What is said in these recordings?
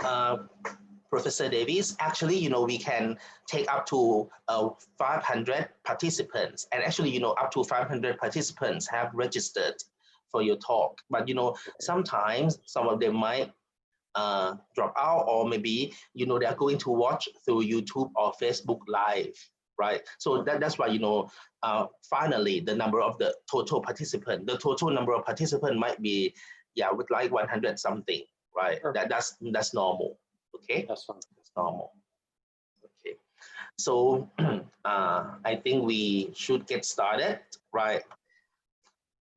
uh, Professor Davies, actually, we can take up to 500 participants. And actually, up to 500 participants have registered for your talk. But, sometimes some of them might drop out, or maybe, they are going to watch through YouTube or Facebook Live, right? So that's why, finally, the number of the total number of participants might be, yeah, with like 100 something, right? Sure. That's normal. Okay, That's fine. that's normal. Okay, so I think we should get started, right?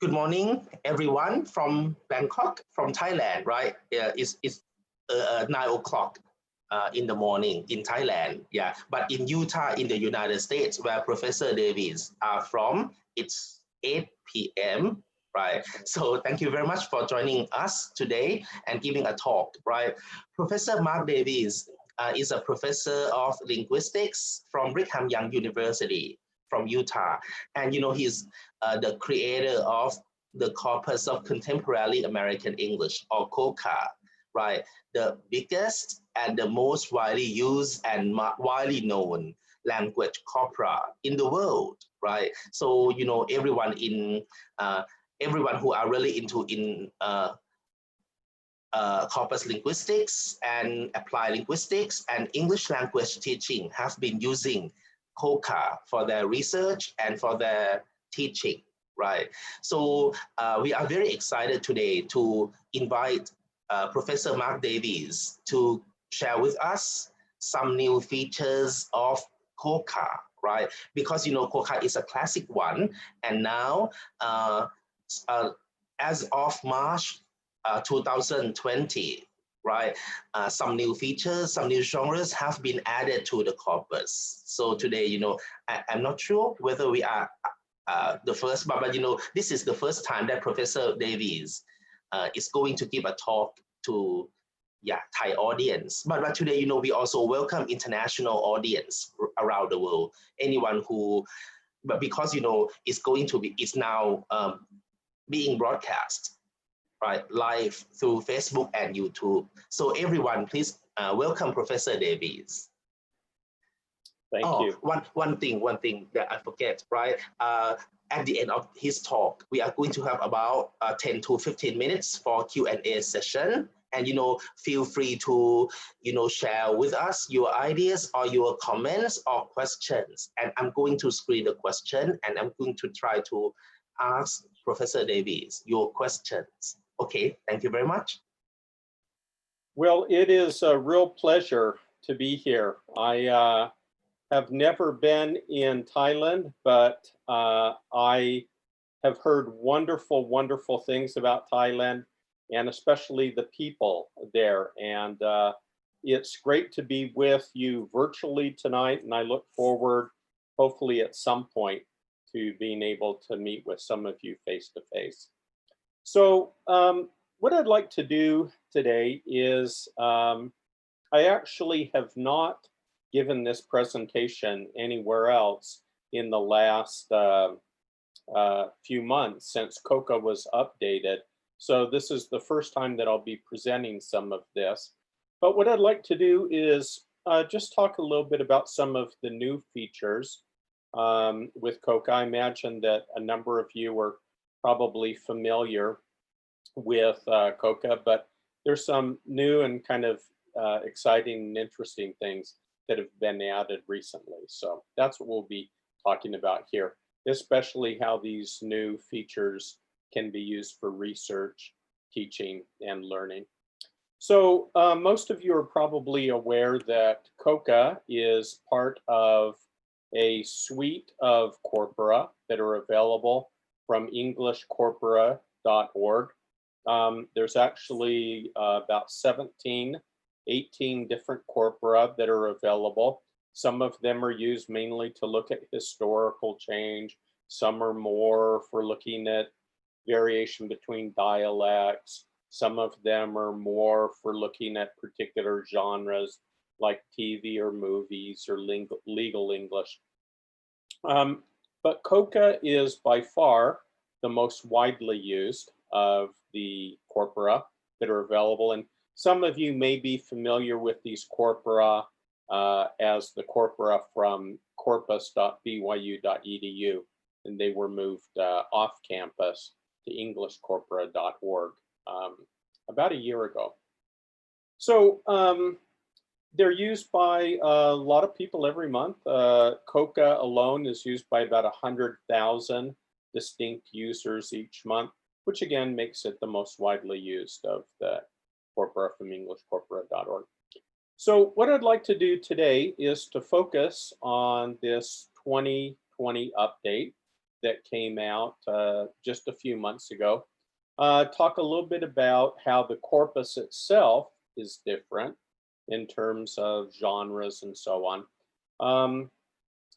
Good morning, everyone from Bangkok, from Thailand, right? It's 9 o'clock in the morning in Thailand, yeah. But in Utah, in the United States, where Professor Davies are from, it's 8 p.m., right? So thank you very much for joining us today and giving a talk, right? Professor Mark Davies is a professor of linguistics from Brigham Young University from Utah. And, he's the creator of the Corpus of Contemporary American English, or COCA, right? The biggest and the most widely used and widely known language corpora in the world, right? So, everyone who are really into corpus linguistics and applied linguistics and English language teaching have been using COCA for their research and for their teaching, right? So we are very excited today to invite Professor Mark Davies to share with us some new features of COCA, right? Because, COCA is a classic one, and now as of March 2020, right? Some new features, some new genres have been added to the corpus. So today, I'm not sure whether we are the first, but this is the first time that Professor Davies is going to give a talk to Thai audience. But today, we also welcome international audience around the world. Anyone who, but because it's now being broadcast, right, live through Facebook and YouTube. So everyone, please welcome Professor Davies. Thank you. One thing that I forget, right? At the end of his talk, we are going to have about 10 to 15 minutes for Q&A session. And, feel free to, share with us your ideas or your comments or questions. And I'm going to screen the question, and I'm going to try to ask Professor Davies your questions. Okay, thank you very much. Well, it is a real pleasure to be here. I have never been in Thailand, but I have heard wonderful, wonderful things about Thailand, and especially the people there. And it's great to be with you virtually tonight, and I look forward, hopefully at some point, to being able to meet with some of you face to face. So what I'd like to do today is I actually have not given this presentation anywhere else in the last few months since COCA was updated. So this is the first time that I'll be presenting some of this. But what I'd like to do is just talk a little bit about some of the new features with COCA. I imagine that a number of you are probably familiar with COCA, but there's some new and kind of exciting and interesting things that have been added recently. So that's what we'll be talking about here, especially how these new features can be used for research, teaching, and learning. So most of you are probably aware that COCA is part of a suite of corpora that are available from englishcorpora.org. There's actually about 18 different corpora that are available. Some of them are used mainly to look at historical change. Some are more for looking at variation between dialects. Some of them are more for looking at particular genres like TV or movies or legal English. But COCA is by far the most widely used of the corpora that are available. And Some of you may be familiar with these corpora as the corpora from corpus.byu.edu, and they were moved off campus to englishcorpora.org about a year ago. So they're used by a lot of people every month. COCA alone is used by about 100,000 distinct users each month, which again makes it the most widely used of the corpora from englishcorpora.org. So what I'd like to do today is to focus on this 2020 update that came out just a few months ago. Talk a little bit about how the corpus itself is different in terms of genres and so on.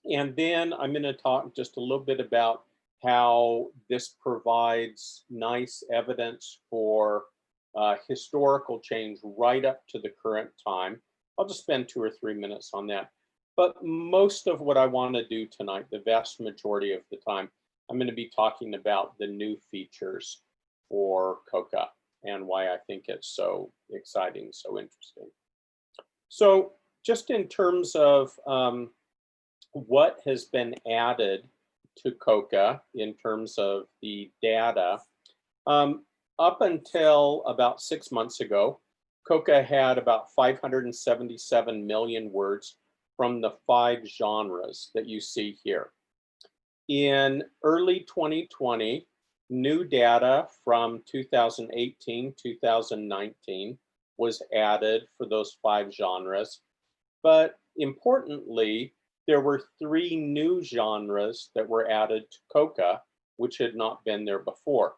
And then I'm going to talk just a little bit about how this provides nice evidence for historical change right up to the current time. I'll just spend 2 or 3 minutes on that. But most of what I want to do tonight, the vast majority of the time, I'm going to be talking about the new features for COCA and why I think it's so exciting, so interesting. So just in terms of what has been added to COCA in terms of the data, up until about 6 months ago, COCA had about 577 million words from the 5 genres that you see here. In early 2020, new data from 2018-2019 was added for those 5 genres. But importantly, there were 3 new genres that were added to COCA, which had not been there before.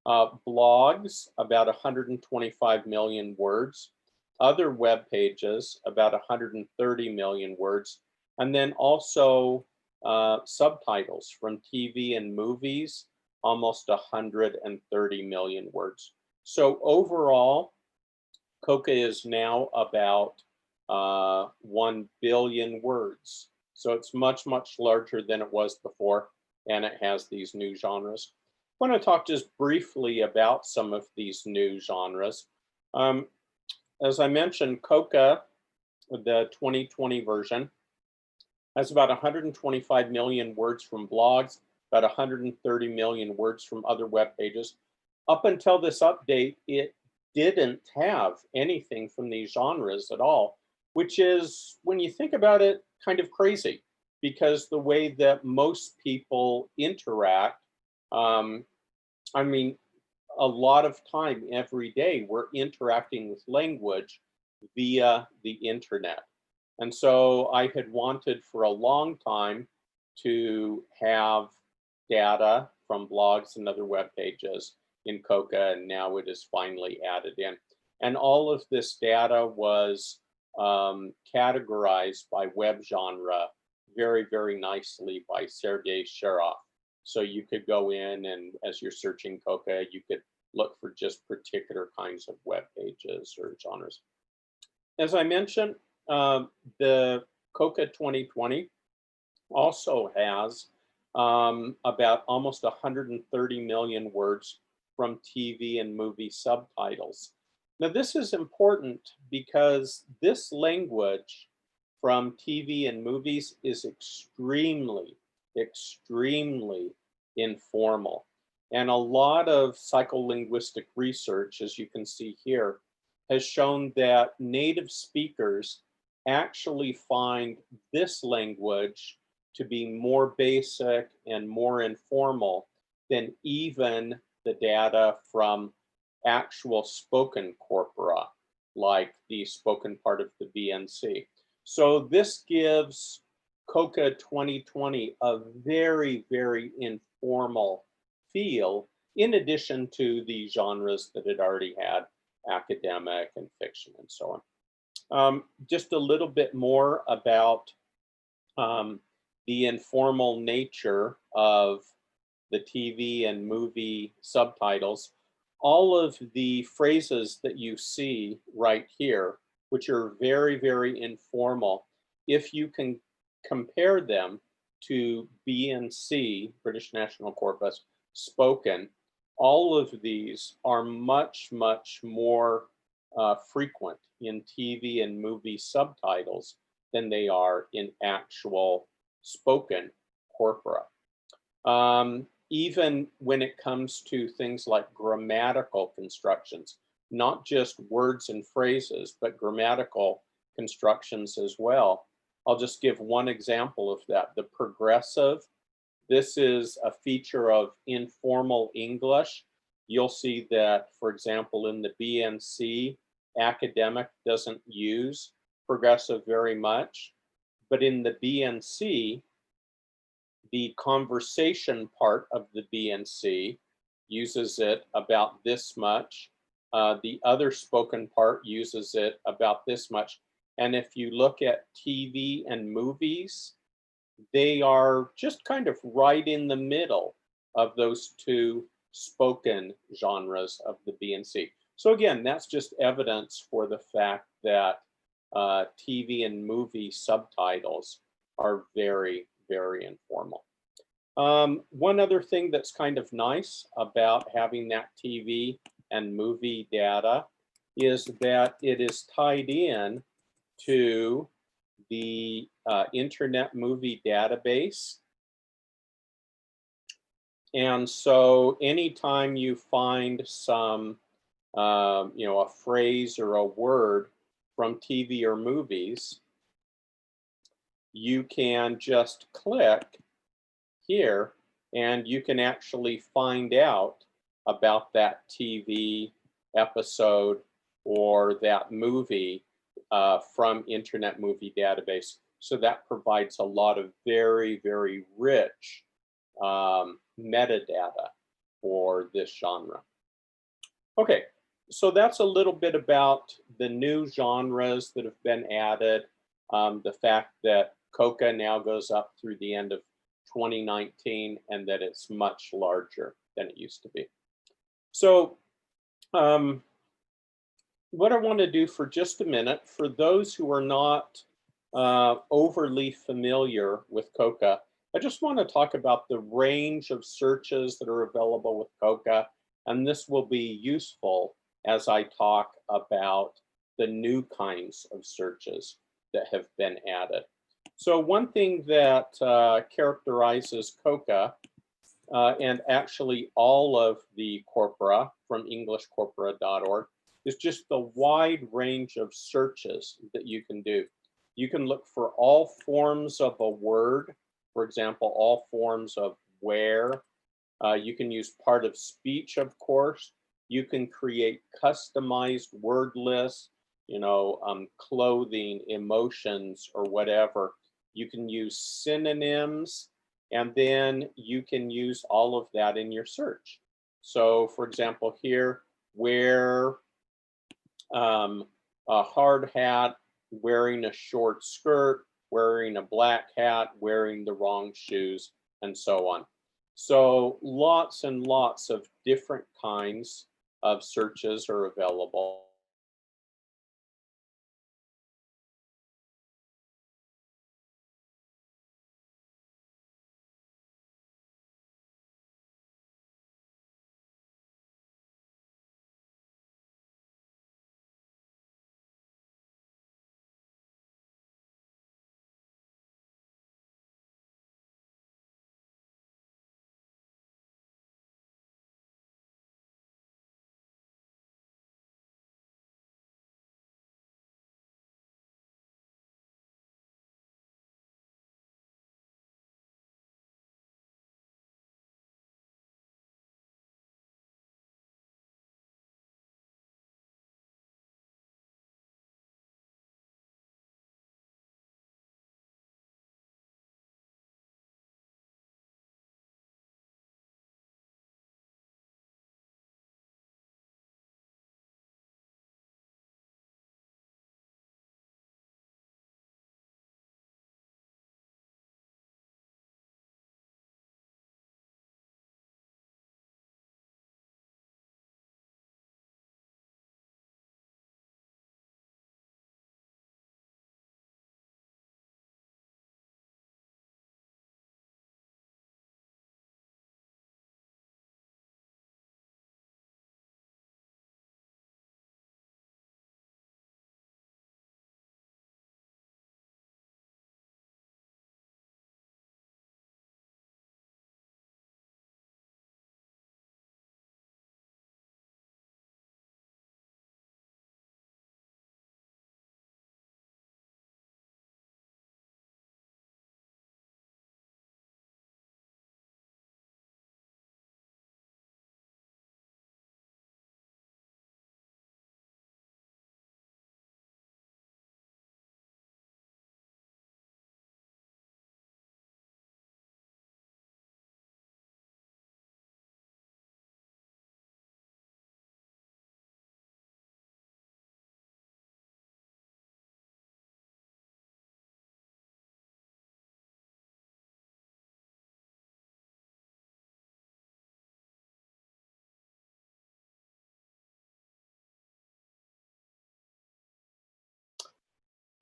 Blogs, about 125 million words. Other web pages, about 130 million words. And then also subtitles from TV and movies, almost 130 million words. So overall, COCA is now about 1 billion words. So it's much, much larger than it was before, and it has these new genres. I want to talk just briefly about some of these new genres. As I mentioned, COCA, the 2020 version, has about 125 million words from blogs, about 130 million words from other web pages. Up until this update, it didn't have anything from these genres at all, which is, when you think about it, kind of crazy, because the way that most people interact, I mean, a lot of time every day we're interacting with language via the internet. And so I had wanted for a long time to have data from blogs and other web pages in COCA, and now it is finally added in. And all of this data was categorized by web genre very, very nicely by Sergei Sharov. So you could go in and as you're searching COCA, you could look for just particular kinds of web pages or genres. As I mentioned, the COCA 2020 also has about almost 130 million words from TV and movie subtitles. Now this is important because this language from TV and movies is extremely informal. And a lot of psycholinguistic research, as you can see here, has shown that native speakers actually find this language to be more basic and more informal than even the data from actual spoken corpora, like the spoken part of the BNC. So this gives COCA 2020 a very, very informal feel, in addition to the genres that it already had, academic and fiction and so on. Just a little bit more about the informal nature of the TV and movie subtitles. All of the phrases that you see right here, which are very, very informal, if you can compare them to BNC, British National Corpus, spoken, all of these are much, much more frequent in TV and movie subtitles than they are in actual spoken corpora. Even when it comes to things like grammatical constructions, not just words and phrases, but grammatical constructions as well. I'll just give one example of that. The progressive, this is a feature of informal English. You'll see that, for example, in the BNC, academic doesn't use progressive very much, but in the BNC, the conversation part of the BNC uses it about this much. The other spoken part uses it about this much. And if you look at TV and movies, they are just kind of right in the middle of those two spoken genres of the BNC. So again, that's just evidence for the fact that TV and movie subtitles are very, very informal. One other thing that's kind of nice about having that TV and movie data is that it is tied in to the Internet Movie Database. And so anytime you find some, a phrase or a word from TV or movies, you can just click here and you can actually find out about that TV episode or that movie from Internet Movie Database. So that provides a lot of very, very rich metadata for this genre. Okay, so that's a little bit about the new genres that have been added, the fact that COCA now goes up through the end of 2019 and that it's much larger than it used to be. So what I want to do for just a minute, for those who are not overly familiar with COCA, I just want to talk about the range of searches that are available with COCA, and this will be useful as I talk about the new kinds of searches that have been added. So one thing that characterizes COCA and actually all of the corpora from englishcorpora.org is just the wide range of searches that you can do. You can look for all forms of a word, for example, all forms of where. You can use part of speech, of course. You can create customized word lists, clothing, emotions, or whatever. You can use synonyms, and then you can use all of that in your search. So, for example, here, wear a hard hat, wearing a short skirt, wearing a black hat, wearing the wrong shoes, and so on. So lots and lots of different kinds of searches are available.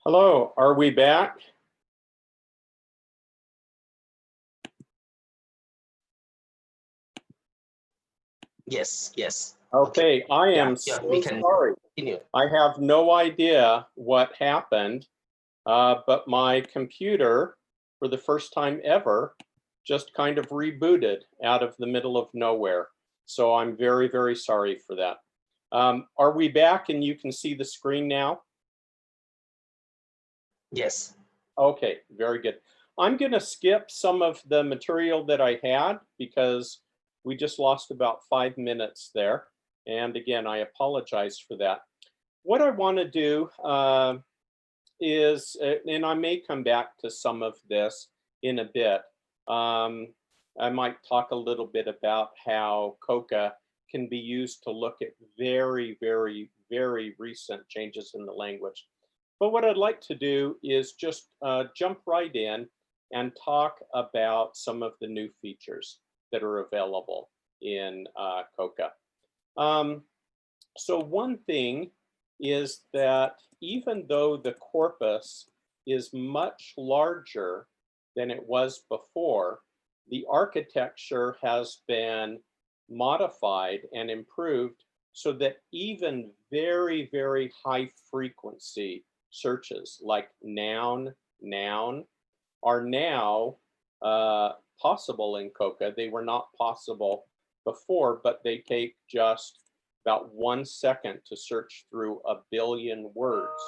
Hello, are we back? Yes, yes. Okay, I am we so can sorry. continue. I have no idea what happened, but my computer, for the first time ever, just kind of rebooted out of the middle of nowhere. So I'm very, very sorry for that. Are we back and you can see the screen now? Yes. Okay, very good. I'm going to skip some of the material that I had because we just lost about 5 minutes there. And again, I apologize for that. What I want to do is, and I may come back to some of this in a bit. I might talk a little bit about how COCA can be used to look at very, very, very recent changes in the language. But what I'd like to do is just jump right in and talk about some of the new features that are available in COCA. So one thing is that even though the corpus is much larger than it was before, the architecture has been modified and improved so that even very, very high frequency searches like noun are now possible in COCA. They were not possible before, but they take just about 1 second to search through 1 billion words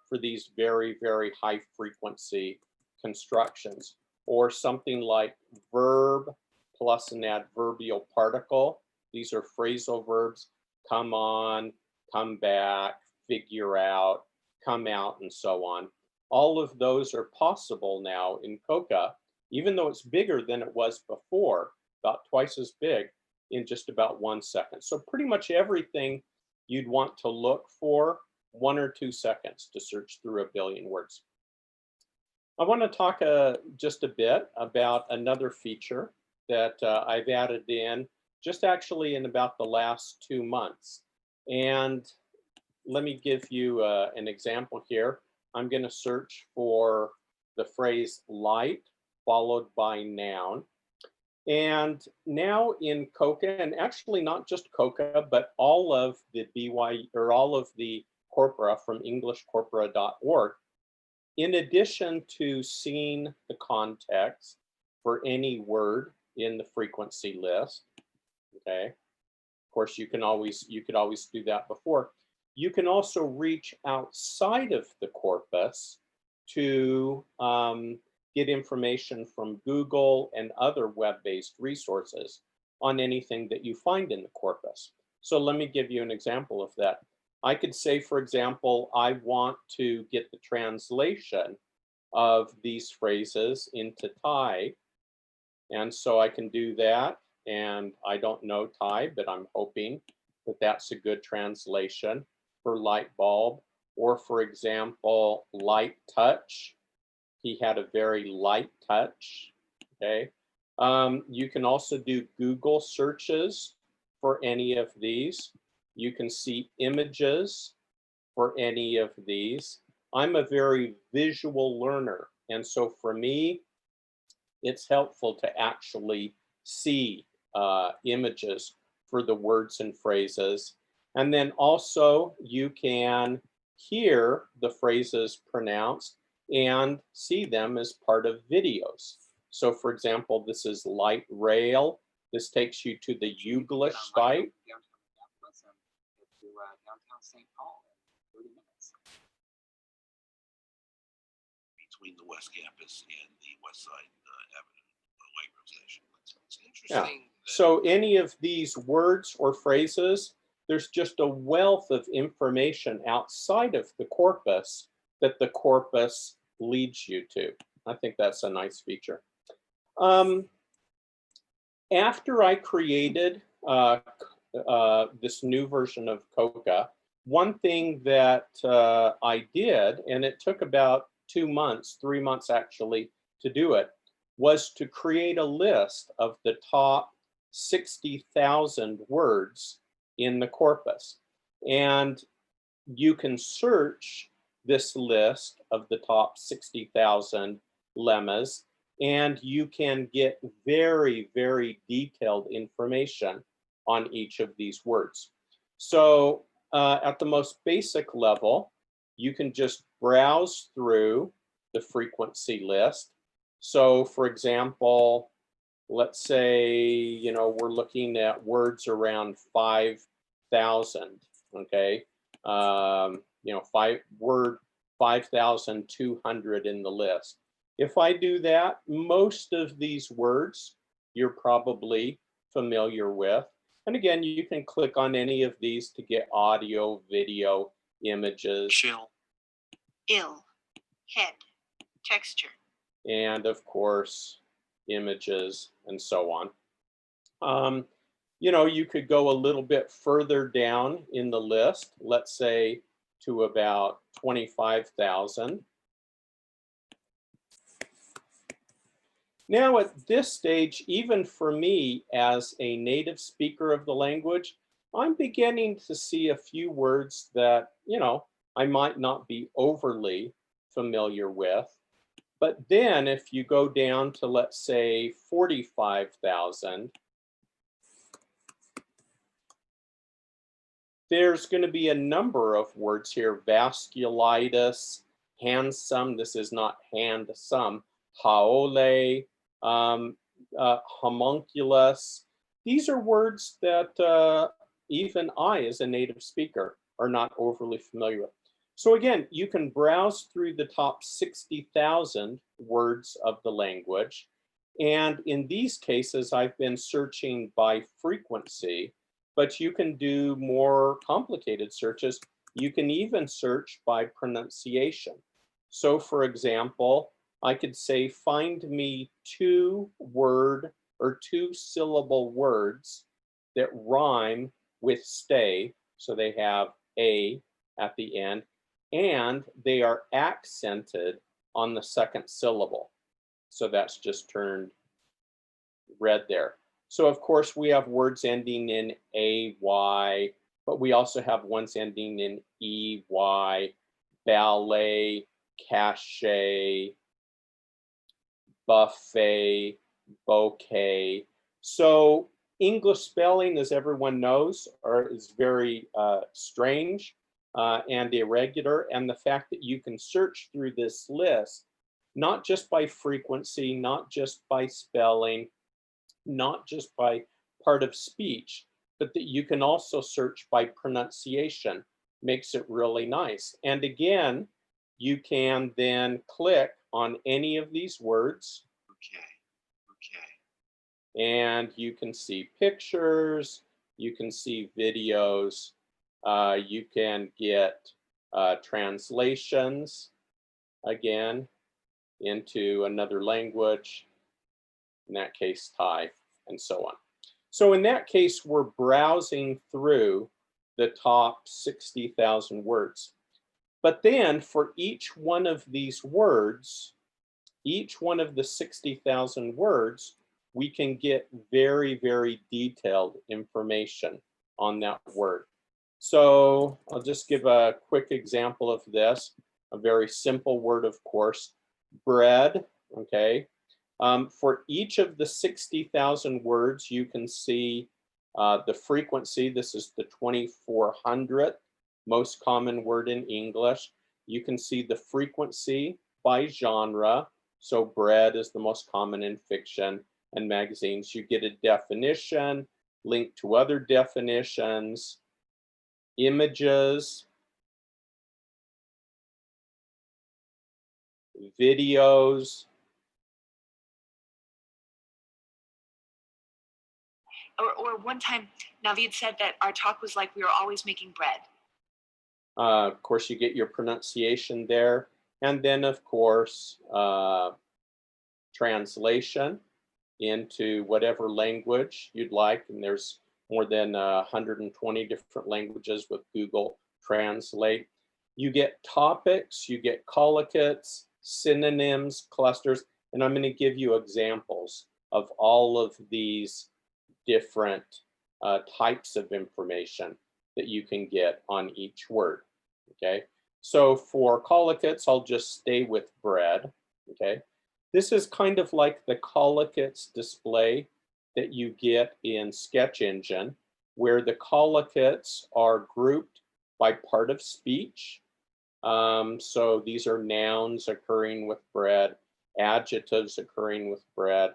for these very, very high frequency constructions. Or something like verb plus an adverbial particle. These are phrasal verbs: come on, come back, figure out, come out, and so on. All of those are possible now in COCA, even though it's bigger than it was before, about twice as big, in just about 1 second. So pretty much everything you'd want to look for, 1 or 2 seconds to search through 1 billion words. I want to talk just a bit about another feature that I've added in just actually in about the last 2 months. And let me give you an example here. I'm going to search for the phrase light followed by noun. And now in COCA, and actually not just COCA, but all of the all of the corpora from englishcorpora.org, in addition to seeing the context for any word in the frequency list, okay, of course you could always do that before. You can also reach outside of the corpus to get information from Google and other web-based resources on anything that you find in the corpus. So let me give you an example of that. I could say, for example, I want to get the translation of these phrases into Thai. And so I can do that. And I don't know Thai, but I'm hoping that that's a good translation for light bulb. Or for example, light touch. He had a very light touch, okay? You can also do Google searches for any of these. You can see images for any of these. I'm a very visual learner, and so for me, it's helpful to actually see images for the words and phrases. And then also you can hear the phrases pronounced and see them as part of videos. So for example, this is light rail. This takes you to the Uglish site. Downtown St. Paul in 30 minutes. Between the West Campus and the West Side Avenue light rail station. It's interesting. Yeah. So any of these words or phrases, there's just a wealth of information outside of the corpus that the corpus leads you to. I think that's a nice feature. After I created this new version of COCA, one thing that I did, and it took about 2 months, 3 months actually to do it, was to create a list of the top 60,000 words in the corpus. And you can search this list of the top 60,000 lemmas, and you can get very, very detailed information on each of these words. So at the most basic level, you can just browse through the frequency list. So for example, let's say, we're looking at words around 5,000, okay? 5,200 in the list. If I do that, most of these words you're probably familiar with. And again, you can click on any of these to get audio, video, images. Chill. Ill, head, texture. And of course, images and so on. You could go a little bit further down in the list, let's say to about 25,000. Now at this stage, even for me as a native speaker of the language, I'm beginning to see a few words that, I might not be overly familiar with. But then if you go down to, let's say, 45,000, there's going to be a number of words here: vasculitis, handsome, this is not handsome, haole, homunculus. These are words that even I, as a native speaker, are not overly familiar with. So again, you can browse through the top 60,000 words of the language. And in these cases, I've been searching by frequency, but you can do more complicated searches. You can even search by pronunciation. So for example, I could say, find me 2-word or 2-syllable words that rhyme with stay. So they have a at the end, and they are accented on the second syllable. So that's just turned red there. So of course we have words ending in AY, but we also have ones ending in EY, ballet, cachet, buffet, bouquet. So English spelling, as everyone knows, is very strange and irregular. And the fact that you can search through this list, not just by frequency, not just by spelling, not just by part of speech, but that you can also search by pronunciation, makes it really nice. And again, you can then click on any of these words. And you can see pictures, you can see videos, you can get translations, again, into another language, in that case, Thai, and so on. So in that case, we're browsing through the top 60,000 words. But then for each one of these words, each one of the 60,000 words, we can get very, very detailed information on that word. So I'll just give a quick example of this. A very simple word, of course, bread, okay? For each of the 60,000 words, you can see the frequency. This is the 2400th most common word in English. You can see the frequency by genre. So bread is the most common in fiction and magazines. You get a definition, link to other definitions, images, videos. Or one time, Naveed said that our talk was like we were always making bread. Of course, you get your pronunciation there. And then, of course, translation into whatever language you'd like. And there's more than 120 different languages with Google Translate. You get topics, you get collocates, synonyms, clusters, and I'm going to give you examples of all of these different types of information that you can get on each word, okay? So for collocates, I'll just stay with bread, okay? This is kind of like the collocates display that you get in Sketch Engine, where the collocates are grouped by part of speech. So these are nouns occurring with bread, adjectives occurring with bread,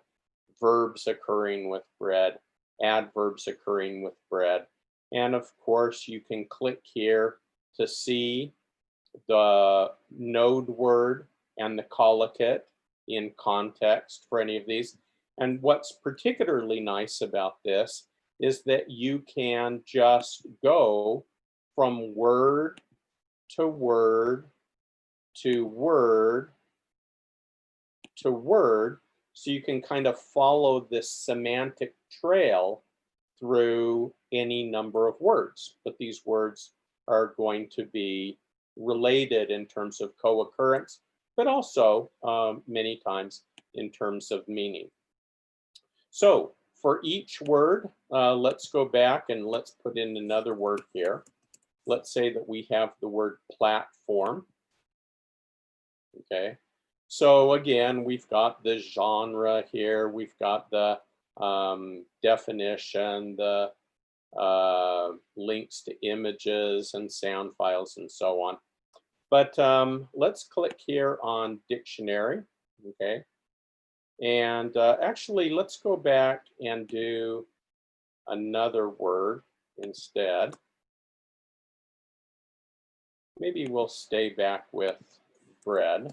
verbs occurring with bread, adverbs occurring with bread. And of course, you can click here to see the node word and the collocate in context for any of these. And what's particularly nice about this is that you can just go from word to word to word to word, so you can kind of follow this semantic trail through any number of words. But these words are going to be related in terms of co-occurrence, but also many times in terms of meaning. So for each word, let's go back and let's put in another word here. Let's say that we have the word platform. Okay, so again, we've got the genre here, we've got the definition, the links to images and sound files and so on. But let's click here on dictionary, okay? And actually, let's go back and do another word instead. Maybe we'll stay back with bread.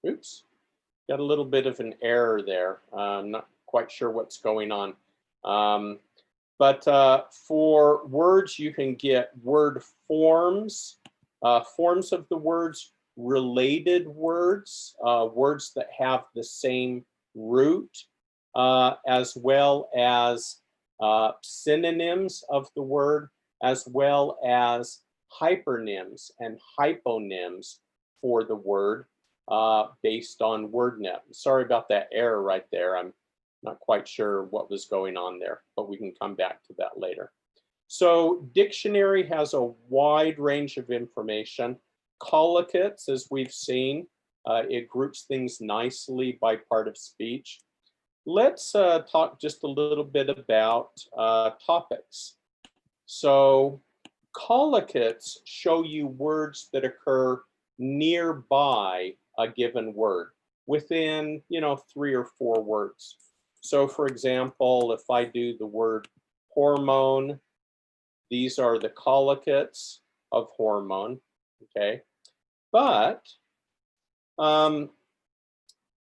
Oops, got a little bit of an error there. I'm not quite sure what's going on. But for words, you can get word forms, forms of the words, related words, words that have the same root, as well as synonyms of the word, as well as hypernyms and hyponyms for the word based on WordNet. Sorry about that error right there. I'm not quite sure what was going on there, but we can come back to that later. So dictionary has a wide range of information. Collocates, as we've seen, it groups things nicely by part of speech. Let's talk just a little bit about topics. So collocates show you words that occur nearby a given word, within 3 or 4 words. So for example, if I do the word hormone, these are the collocates of hormone, okay? But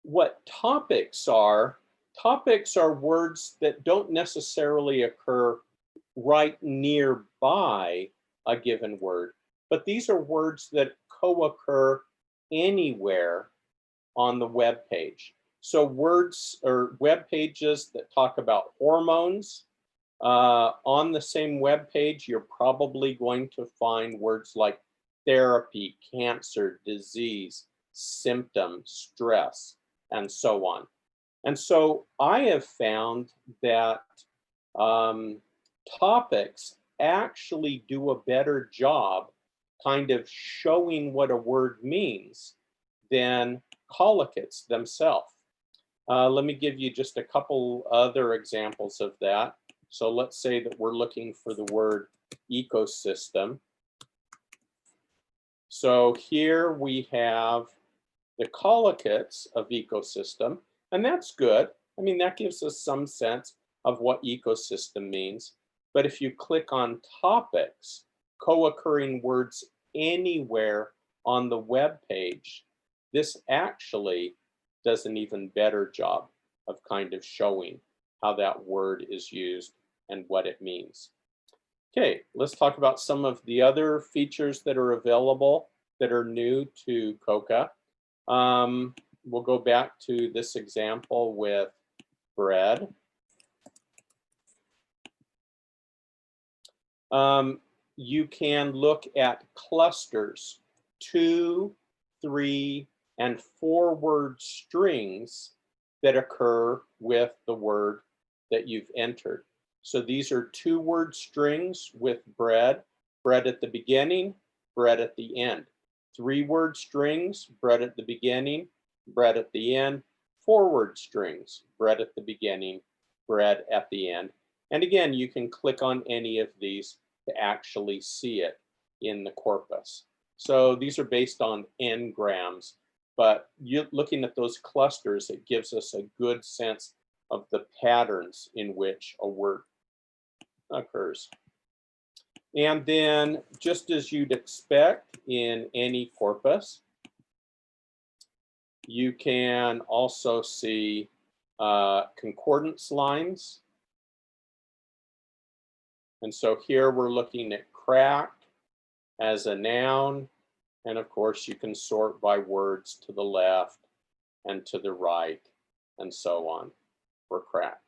what topics are words that don't necessarily occur right nearby a given word, but these are words that co-occur anywhere on the web page. So words or web pages that talk about hormones, on the same web page, you're probably going to find words like therapy, cancer, disease, symptom, stress, and so on. And so I have found that topics actually do a better job kind of showing what a word means than collocates themselves. Let me give you just a couple other examples of that. So let's say that we're looking for the word ecosystem. So here we have the collocates of ecosystem, and that's good. I mean, that gives us some sense of what ecosystem means. But if you click on topics, co-occurring words anywhere on the web page, this actually does an even better job of kind of showing how that word is used and what it means. Okay, let's talk about some of the other features that are available that are new to COCA. We'll go back to this example with bread. You can look at clusters, 2, 3, and 4 word strings that occur with the word that you've entered. So these are 2-word strings with bread, bread at the beginning, bread at the end. 3-word strings, bread at the beginning, bread at the end. 4-word strings, bread at the beginning, bread at the end. And again, you can click on any of these to actually see it in the corpus. So these are based on n-grams, but looking at those clusters, it gives us a good sense of the patterns in which a word occurs. And then, just as you'd expect in any corpus, you can also see concordance lines. And so here we're looking at crack as a noun. And of course, you can sort by words to the left and to the right and so on for crack.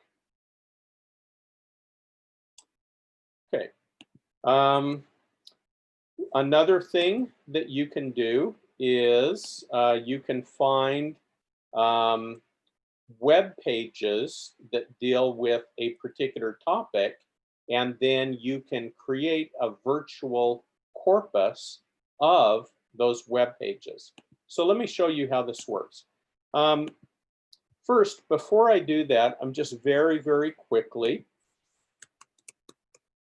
Okay. Another thing that you can do is you can find web pages that deal with a particular topic, and then you can create a virtual corpus of those web pages. So let me show you how this works. First, before I do that, I'm just very, very quickly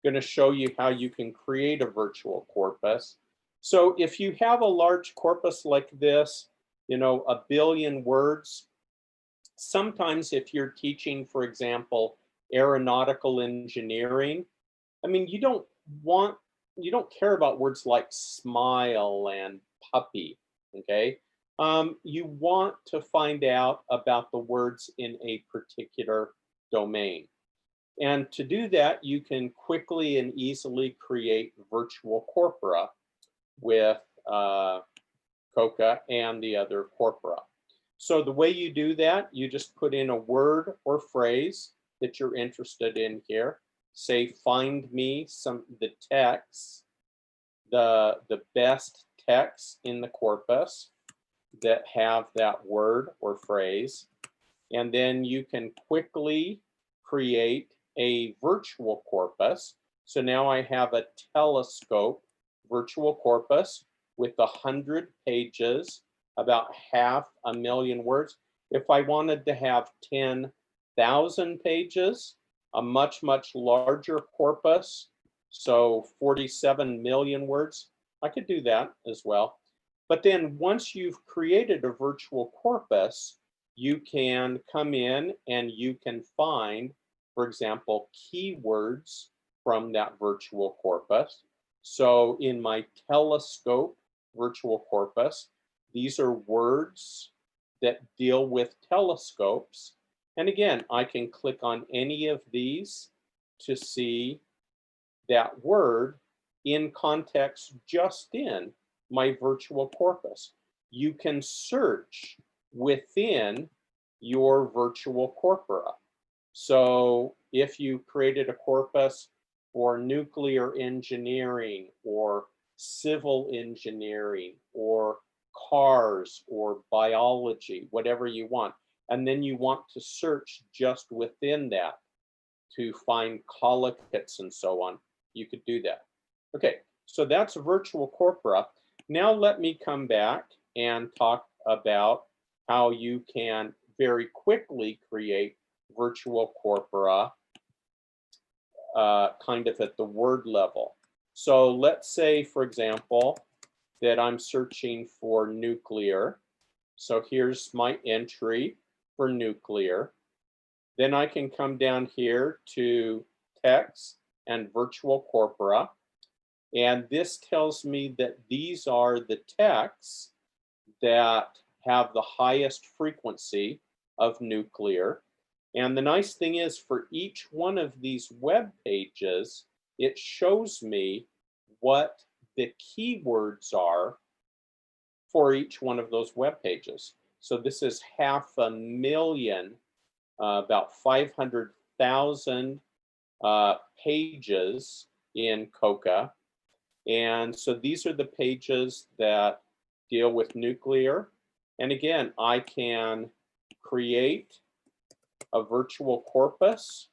going to show you how you can create a virtual corpus. So if you have a large corpus like this, you know, 1 billion words, sometimes if you're teaching, for example, aeronautical engineering, I mean, you don't care about words like smile and puppy, okay? You want to find out about the words in a particular domain. And to do that, you can quickly and easily create virtual corpora with COCA and the other corpora. So the way you do that, you just put in a word or phrase that you're interested in here. Say, find me the text, the best text in the corpus that have that word or phrase. And then you can quickly create a virtual corpus. So now I have a telescope virtual corpus with 100 pages, about 500,000 words. If I wanted to have 10,000 pages, a much, much larger corpus, so 47 million words, I could do that as well. But then once you've created a virtual corpus, you can come in and you can find, for example, keywords from that virtual corpus. So in my telescope virtual corpus, these are words that deal with telescopes. And again, I can click on any of these to see that word in context just in my virtual corpus. You can search within your virtual corpora. So if you created a corpus for nuclear engineering or civil engineering or cars or biology, whatever you want, and then you want to search just within that to find collocates and so on, you could do that. Okay, so that's virtual corpora. Now let me come back and talk about how you can very quickly create virtual corpora kind of at the word level. So let's say, for example, that I'm searching for nuclear. So here's my entry for nuclear. Then I can come down here to text and virtual corpora. And this tells me that these are the texts that have the highest frequency of nuclear. And the nice thing is, for each one of these web pages, it shows me what the keywords are for each one of those web pages. So this is 500,000, about 500,000 pages in COCA. And so these are the pages that deal with nuclear. And again, I can create a virtual corpus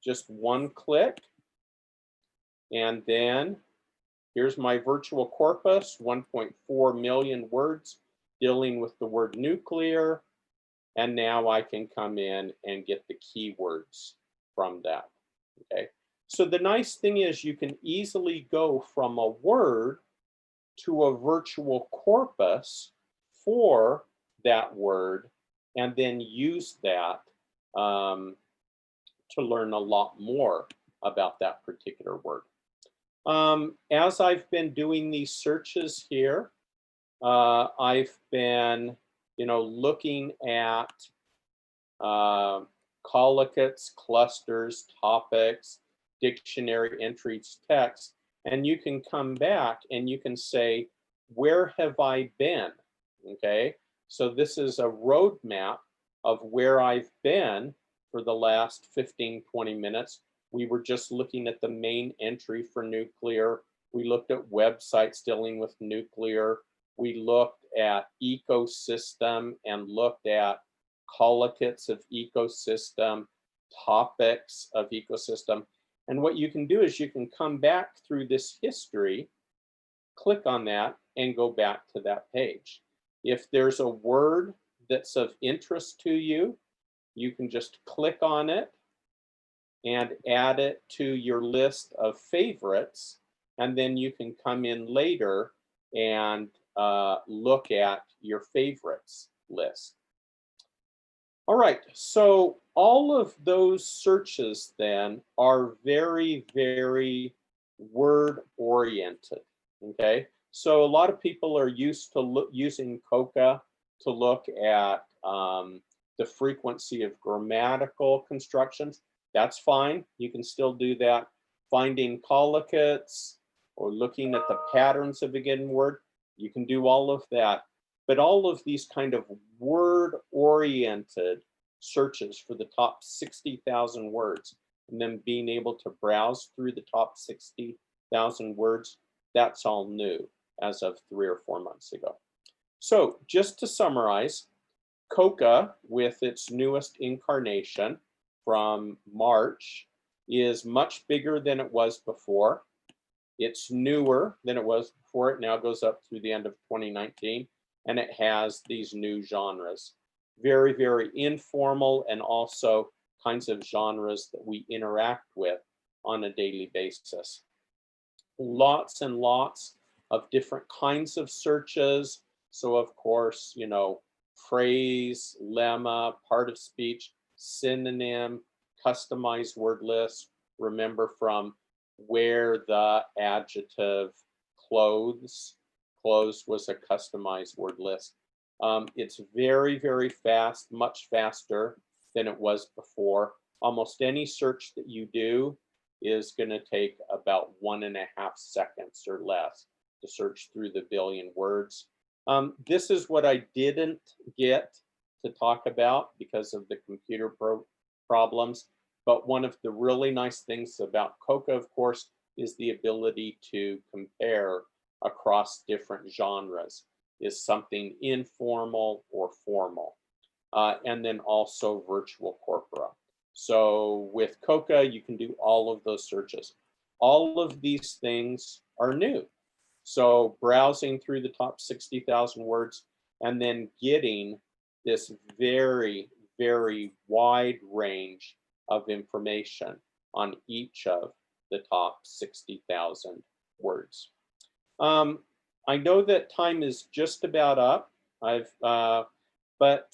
just one click. And then here's my virtual corpus, 1.4 million words dealing with the word nuclear. And now I can come in and get the keywords from that, okay? So the nice thing is you can easily go from a word to a virtual corpus for that word and then use that to learn a lot more about that particular word. As I've been doing these searches here, I've been, looking at collocates, clusters, topics, dictionary entries, text, and you can come back and you can say, where have I been? Okay, so this is a roadmap of where I've been for the last 15, 20 minutes. We were just looking at the main entry for nuclear. We looked at websites dealing with nuclear. We looked at ecosystem and looked at collocates of ecosystem, topics of ecosystem. And what you can do is you can come back through this history, click on that, and go back to that page. If there's a word that's of interest to you, you can just click on it and add it to your list of favorites. And then you can come in later and look at your favorites list. All right, so all of those searches then are very, very word oriented, okay? So a lot of people are used to using COCA to look at the frequency of grammatical constructions. That's fine, you can still do that. Finding collocates or looking at the patterns of a given word, you can do all of that. But all of these kind of word-oriented searches for the top 60,000 words and then being able to browse through the top 60,000 words, that's all new as of 3 or 4 months ago. So just to summarize, COCA with its newest incarnation from March is much bigger than it was before. It's newer than it was before. It now goes up through the end of 2019, and it has these new genres. Very, very informal and also kinds of genres that we interact with on a daily basis. Lots and lots of different kinds of searches. So of course, phrase, lemma, part of speech, synonym, customized word list. Remember from where the adjective clothes was a customized word list. It's very, very fast, much faster than it was before. Almost any search that you do is going to take about 1.5 seconds or less to search through the billion words. This is what I didn't get to talk about because of the computer problems. But one of the really nice things about COCA, of course, is the ability to compare across different genres. Is something informal or formal? And then also virtual corpora. So with COCA, you can do all of those searches. All of these things are new. So browsing through the top 60,000 words and then getting this very, very wide range of information on each of the top 60,000 words. I know that time is just about up. But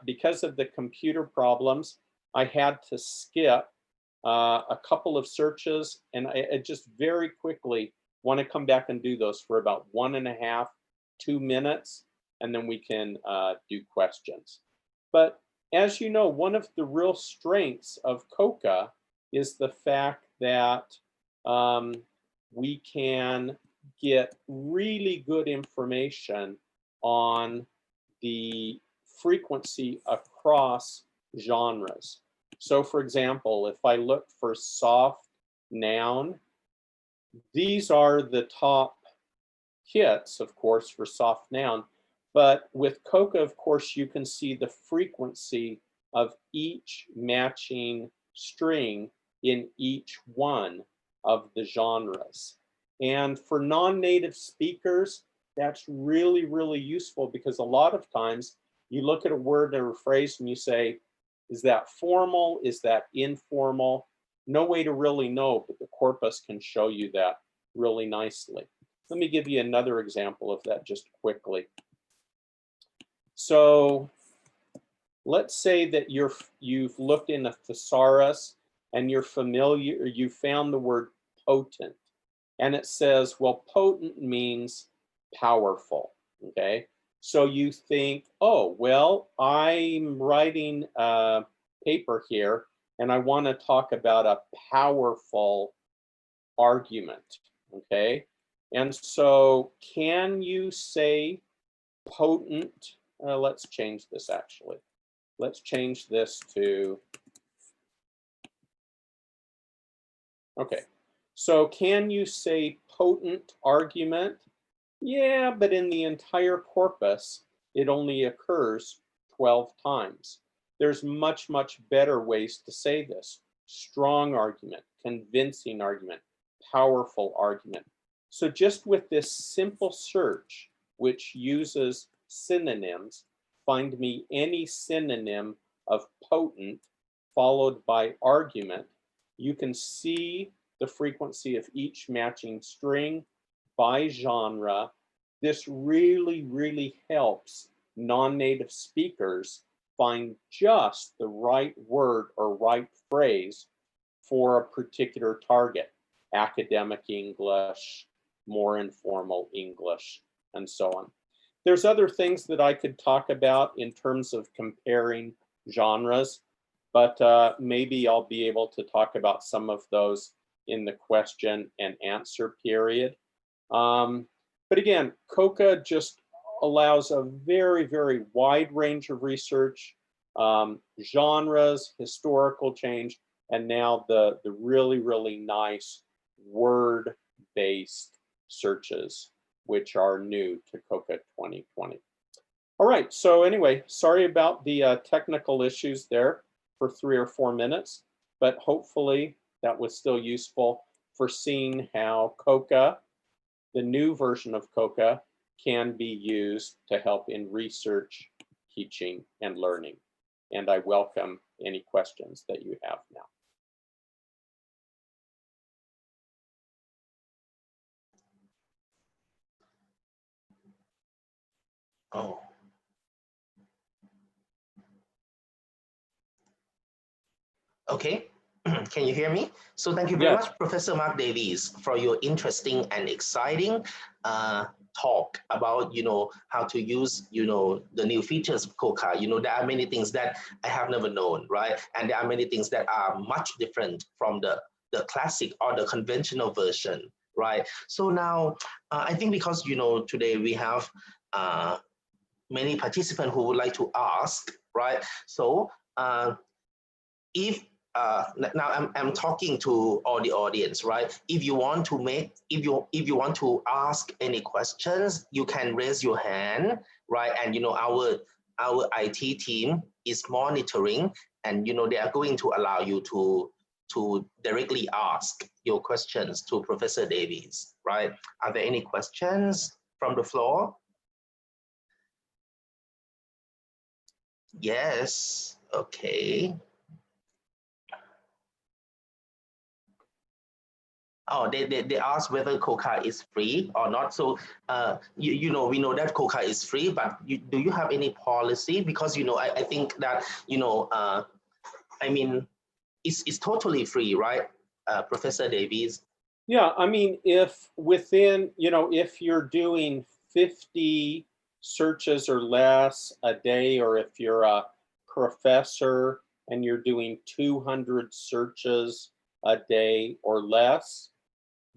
because of the computer problems, I had to skip a couple of searches, and I just very quickly want to come back and do those for about 1.5 to 2 minutes, and then we can do questions. But as you know, one of the real strengths of COCA is the fact that we can get really good information on the frequency across genres. So for example, if I look for soft noun, these are the top hits, of course, for soft noun. But with COCA, of course, you can see the frequency of each matching string in each one of the genres. And for non-native speakers, that's really, really useful, because a lot of times you look at a word or a phrase and you say, is that formal? Is that informal? No way to really know, but the corpus can show you that really nicely. Let me give you another example of that just quickly. So let's say that you've looked in a thesaurus and you're familiar, you found the word potent, and it says, well, potent means powerful, okay? So you think, oh, well, I'm writing a paper here and I want to talk about a powerful argument, okay? And so can you say potent? Let's change this actually. Let's change this to, okay. So can you say potent argument? Yeah, but in the entire corpus, it only occurs 12 times. There's much, much better ways to say this. Strong argument, convincing argument, powerful argument. So just with this simple search, which uses synonyms, find me any synonym of potent followed by argument, you can see the frequency of each matching string by genre. This really, really helps non-native speakers find just the right word or right phrase for a particular target: academic English, more informal English, and so on. There's other things that I could talk about in terms of comparing genres, but maybe I'll be able to talk about some of those in the question and answer period. But again, COCA just allows a very, very wide range of research, genres, historical change, and now the really, really nice word-based searches, which are new to COCA 2020. All right, so anyway, sorry about the technical issues there for 3 or 4 minutes, but hopefully that was still useful for seeing how COCA, the new version of COCA, can be used to help in research, teaching, and learning. And I welcome any questions that you have now. Oh. Okay. Can you hear me? So thank you very much, Professor Mark Davies, for your interesting and exciting talk about, how to use, the new features of COCA. There are many things that I have never known, right? And there are many things that are much different from the classic or the conventional version, right? So now I think because, today we have many participants who would like to ask, right? So if now I'm talking to all the audience, right? If you want to if you want to ask any questions, you can raise your hand, right? And our IT team is monitoring, and they are going to allow you to directly ask your questions to Professor Davies, right? Are there any questions from the floor? Yes. Okay. Oh, they asked whether COCA is free or not. So, we know that COCA is free, but do you have any policy? Because, I think that, I mean, it's totally free, right, Professor Davies? Yeah, I mean, if within, if you're doing 50 searches or less a day, or if you're a professor and you're doing 200 searches a day or less,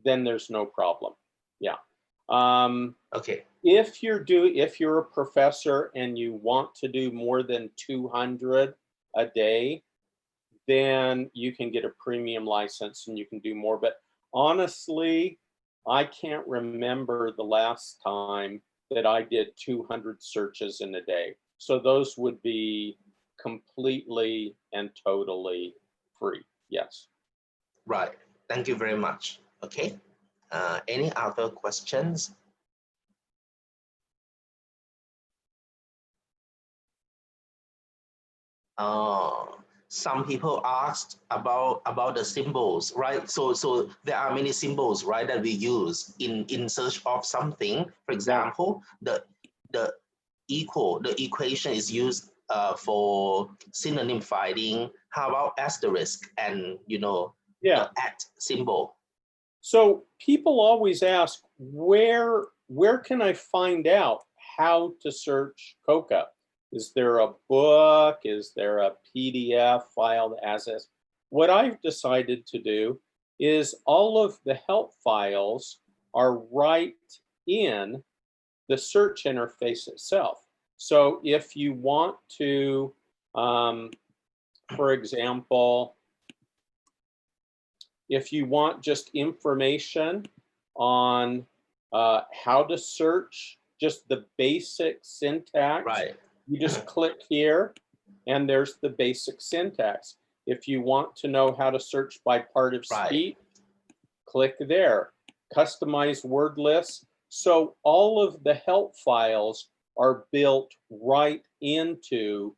then there's no problem. Yeah. Okay. If you're a professor and you want to do more than 200 a day, then you can get a premium license and you can do more. But honestly, I can't remember the last time that I did 200 searches in a day. So those would be completely and totally free. Yes. Right. Thank you very much. Okay. Any other questions? Some people asked about the symbols, right? So there are many symbols, right, that we use in search of something. For example, the equation is used for synonym finding. How about asterisk and Yeah. the at symbol? So people always ask, where can I find out how to search COCA? Is there a book? Is there a PDF file as is? What I've decided to do is all of the help files are right in the search interface itself. So if you want to, for example, if you want just information on how to search, just the basic syntax, Right. you just click here and there's the basic syntax. If you want to know how to search by part of Right. speech, click there. Customize word lists. So all of the help files are built right into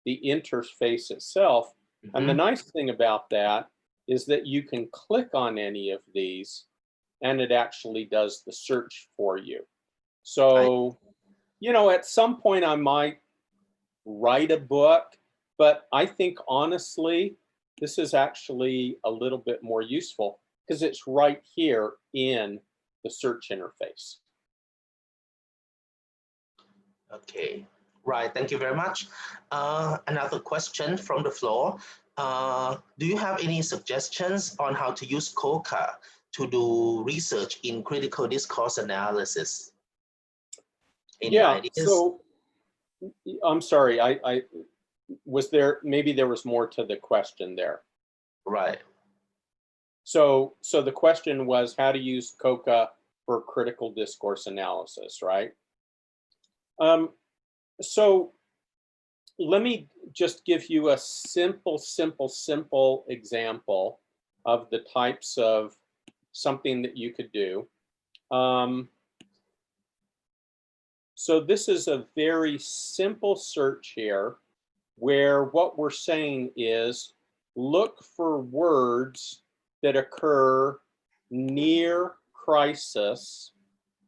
the interface itself. And the nice thing about that is that you can click on any of these and it actually does the search for you. So, at some point I might write a book, but I think honestly, this is actually a little bit more useful because it's right here in the search interface. Okay, right. Thank you very much. Another question from the floor. Do you have any suggestions on how to use COCA to do research in critical discourse analysis? Any ideas? So I'm sorry, I was there, maybe there was more to the question there. Right. So the question was how to use COCA for critical discourse analysis, right? So let me just give you a simple example of the types of something that you could do. So this is a very simple search here where what we're saying is look for words that occur near crisis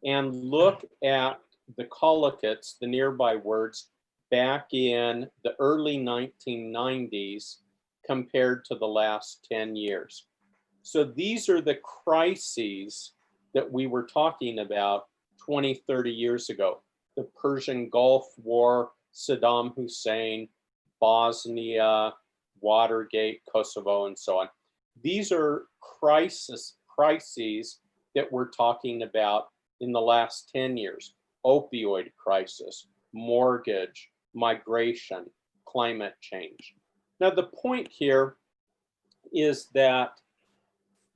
and look at the collocates, the nearby words, back in the early 1990s compared to the last 10 years. So these are the crises that we were talking about 20, 30 years ago. The Persian Gulf War, Saddam Hussein, Bosnia, Watergate, Kosovo, and so on. These are crises that we're talking about in the last 10 years. Opioid crisis, mortgage, migration, climate change. Now, the point here is that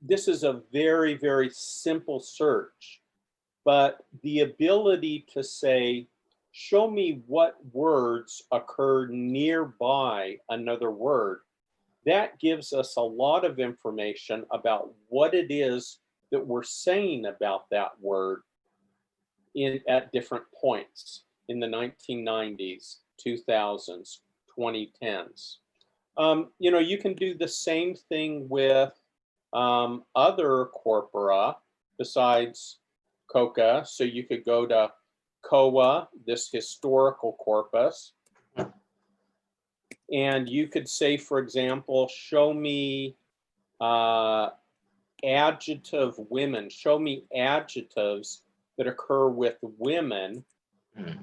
this is a very, very simple search, but the ability to say, show me what words occur nearby another word, that gives us a lot of information about what it is that we're saying about that word at different points in the 1990s, 2000s, 2010s. You can do the same thing with other corpora besides COCA. So you could go to COA, this historical corpus, and you could say, for example, show me adjective women, show me adjectives that occur with women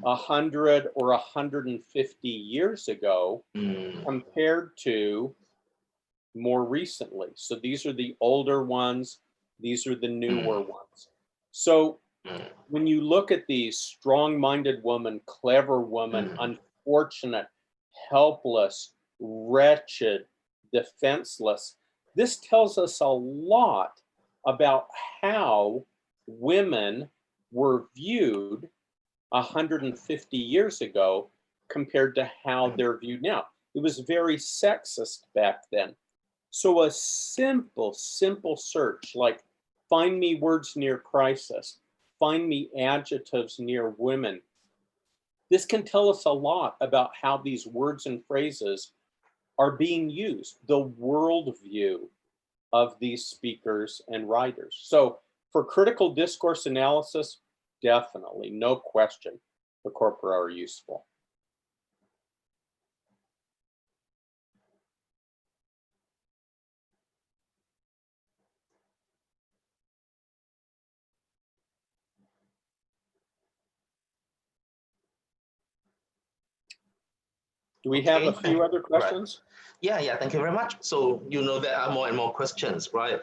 100 or 150 years ago compared to more recently. So these are the older ones, these are the newer ones. So when you look at these strong-minded woman, clever woman, unfortunate, helpless, wretched, defenseless, this tells us a lot about how women were viewed 150 years ago compared to how they're viewed now. It was very sexist back then. So a simple search like find me words near crisis, find me adjectives near women. This can tell us a lot about how these words and phrases are being used, the worldview of these speakers and writers. So for critical discourse analysis, definitely, no question, the corpora are useful. Do we have a few other questions? Right. Yeah, thank you very much. So you know there are more and more questions, right?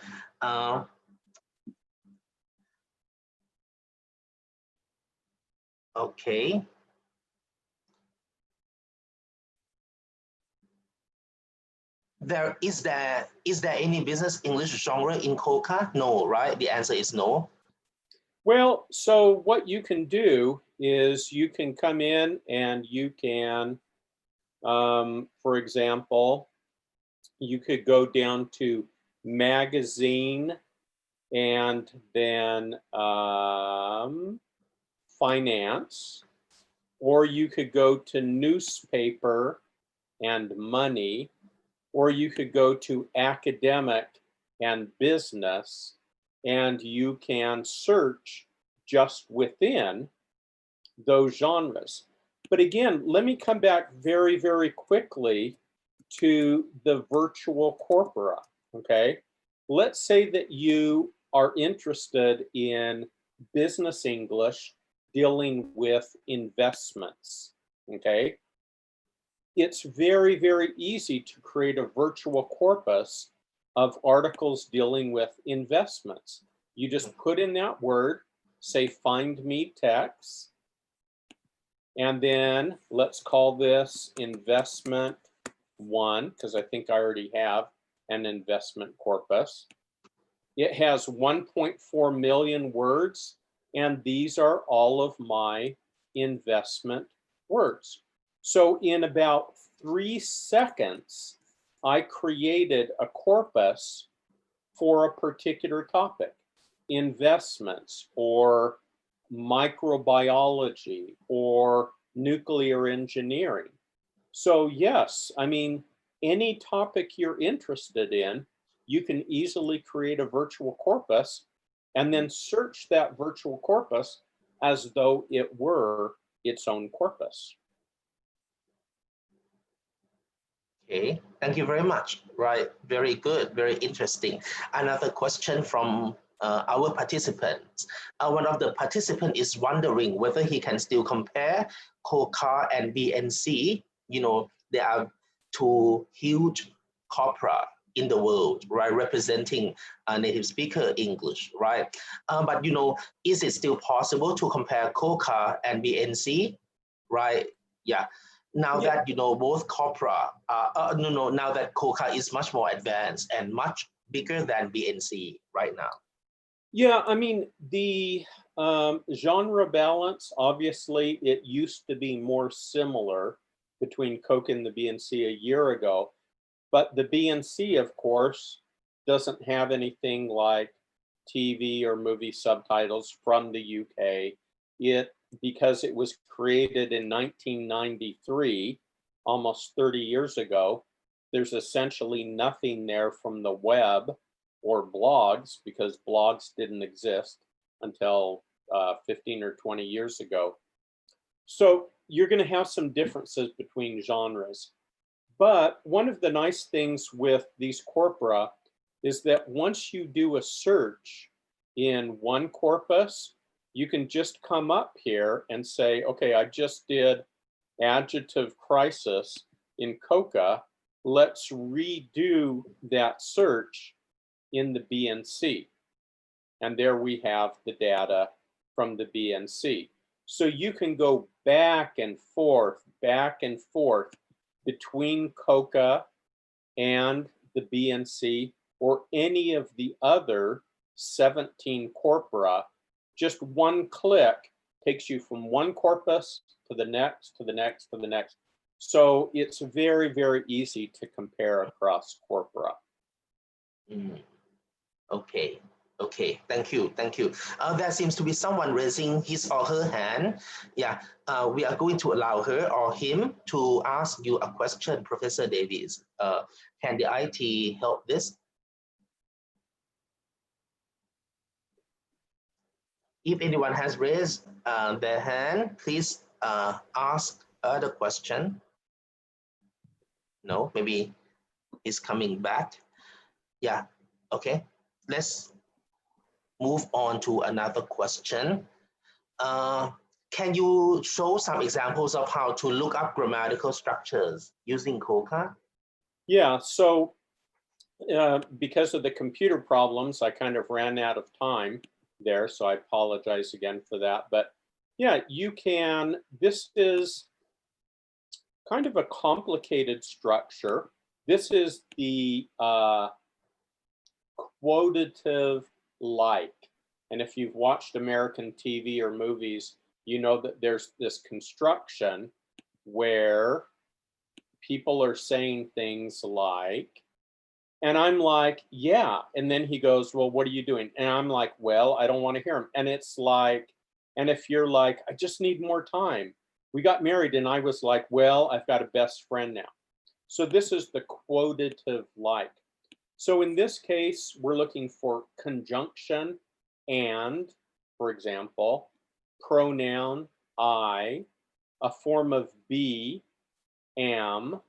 Okay. Is there any business English genre in COCA? No, right? The answer is no. Well, so what you can do is you can come in and you can, for example, you could go down to magazine and then finance, or you could go to newspaper and money, or you could go to academic and business, and you can search just within those genres. But again, let me come back very, very quickly to the virtual corpora, okay? Let's say that you are interested in business English dealing with investments, okay? It's very, very easy to create a virtual corpus of articles dealing with investments. You just put in that word, say find me text, and then let's call this investment 1, because I think I already have an investment corpus. It has 1.4 million words, and these are all of my investment words. So in about 3 seconds, I created a corpus for a particular topic, investments or microbiology or nuclear engineering. So yes, I mean, any topic you're interested in, you can easily create a virtual corpus and then search that virtual corpus as though it were its own corpus. Okay, thank you very much. Right, very good, very interesting. Another question from our participants. One of the participants is wondering whether he can still compare COCA and BNC. You know, there are two huge corpora in the world, right, representing native speaker English, right? But you know, is it still possible to compare COCA and BNC, right? Yeah. Now that you know both corpora, now that COCA is much more advanced and much bigger than BNC right now. Yeah, I mean, the genre balance, obviously, it used to be more similar between COCA and the BNC a year ago. But the BNC, of course, doesn't have anything like TV or movie subtitles from the UK. Because it was created in 1993, almost 30 years ago, there's essentially nothing there from the web or blogs, because blogs didn't exist until 15 or 20 years ago. So you're going to have some differences between genres. But one of the nice things with these corpora is that once you do a search in one corpus, you can just come up here and say, okay, I just did adjective crisis in COCA. Let's redo that search in the BNC. And there we have the data from the BNC. So you can go back and forth between COCA and the BNC or any of the other 17 corpora. Just one click takes you from one corpus to the next, to the next, to the next. So it's very, very easy to compare across corpora. Mm, okay. Okay, thank you, thank you. There seems to be someone raising his or her hand. Yeah, we are going to allow her or him to ask you a question, Professor Davies. Can the IT help this? If anyone has raised their hand, please ask the question. No, maybe he's coming back. Yeah, okay. Let's move on to another question. Can you show some examples of how to look up grammatical structures using COCA? Yeah, so because of the computer problems, I kind of ran out of time there, so I apologize again for that. But yeah, you can, this is kind of a complicated structure. This is the quotative like. And if you've watched American TV or movies, you know that there's this construction where people are saying things like, and I'm like, yeah. And then he goes, well, what are you doing? And I'm like, well, I don't want to hear him. And it's like, and if you're like, I just need more time. We got married and I was like, well, I've got a best friend now. So this is the quotative like. So in this case, we're looking for conjunction and, for example, pronoun I, a form of be, am,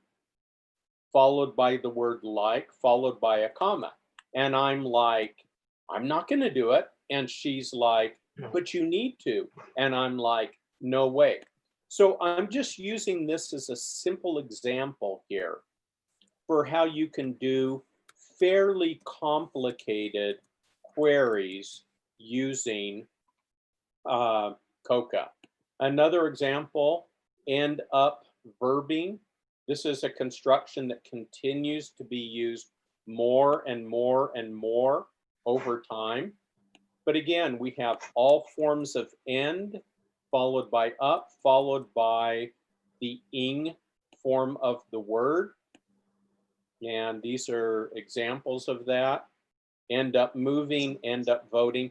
followed by the word like, followed by a comma. And I'm like, I'm not going to do it. And she's like, but you need to. And I'm like, no way. So I'm just using this as a simple example here for how you can do fairly complicated queries using COCA. Another example, end up verbing. This is a construction that continues to be used more and more and more over time. But again, we have all forms of end, followed by up, followed by the ing form of the word. And these are examples of that. End up moving, end up voting.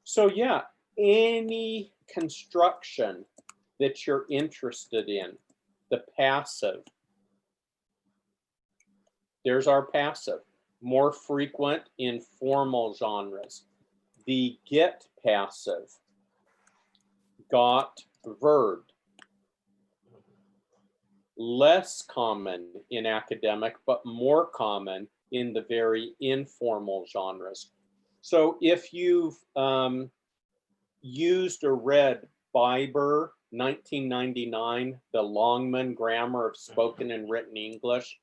So yeah, any construction that you're interested in, the passive. There's our passive, more frequent in formal genres. The get passive, got verbed. Less common in academic, but more common in the very informal genres. So if you've used or read Biber 1999, the Longman Grammar of Spoken and Written English,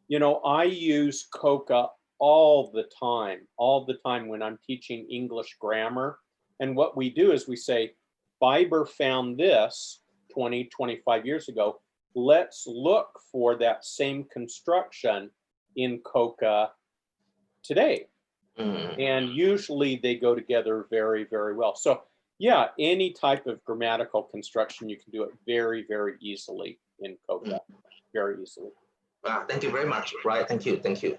you know, I use COCA all the time when I'm teaching English grammar. And what we do is we say, Biber found this 20, 25 years ago. Let's look for that same construction in COCA today. And usually they go together very, very well. So yeah, any type of grammatical construction, you can do it very, very easily in COCA, very easily. Thank you very much. Right, thank you, thank you.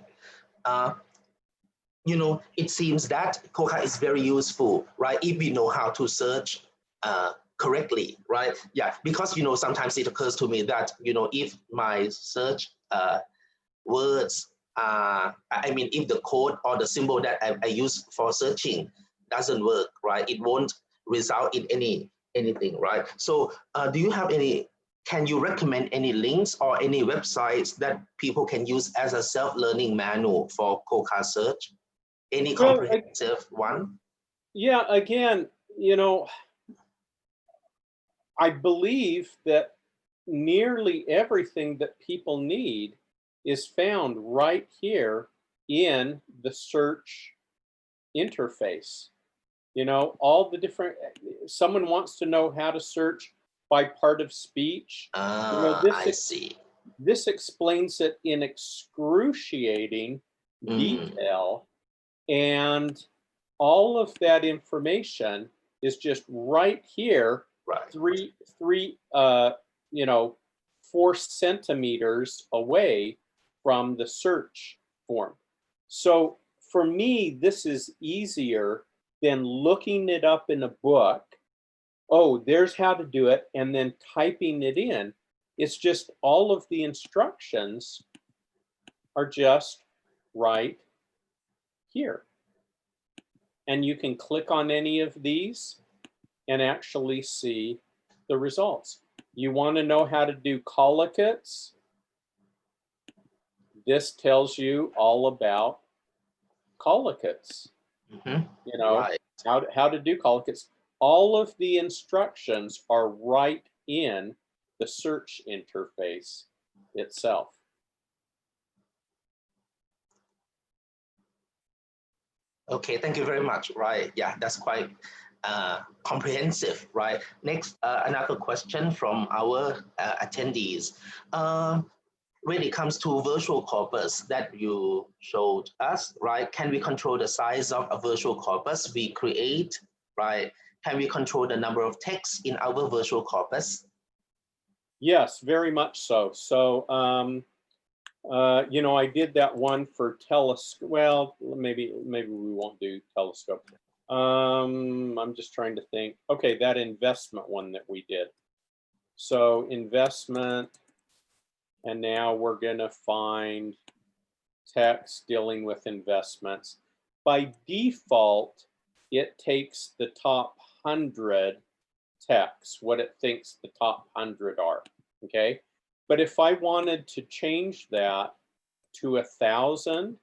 You know, it seems that COCA is very useful, right? If we know how to search correctly, right? Yeah, because, you know, sometimes it occurs to me that, you know, if my search words, I mean, if the code or the symbol that I use for searching doesn't work, right? It won't result in anything, right? So do you have any, can you recommend any links or any websites that people can use as a self-learning manual for COCA search? Any comprehensive one? Yeah, again, you know, I believe that nearly everything that people need is found right here in the search interface. You know, all the different, someone wants to know how to search by part of speech. You know, I see. This explains it in excruciating detail. And all of that information is just right here, right. you know, 4 centimeters away from the search form. So for me, this is easier than looking it up in a book. Oh, there's how to do it, and then typing it in. It's just all of the instructions are just right here. And you can click on any of these and actually see the results. You want to know how to do collocates? This tells you all about collocates. Mhm. You know, Right. how to do collocates. All of the instructions are right in the search interface itself. Okay, thank you very much. Right, yeah, that's quite comprehensive, right? Next, another question from our attendees. When it comes to virtual corpus that you showed us, right? Can we control the size of a virtual corpus we create, right? Can we control the number of texts in our virtual corpus? Yes, very much so. So, you know, I did that one for telescope. Well, maybe we won't do telescope. I'm just trying to think. Okay, that investment one that we did. So investment, and now we're gonna find text dealing with investments. By default, it takes the top 100 texts, what it thinks the top 100 are, okay? But if I wanted to change that to 1,000,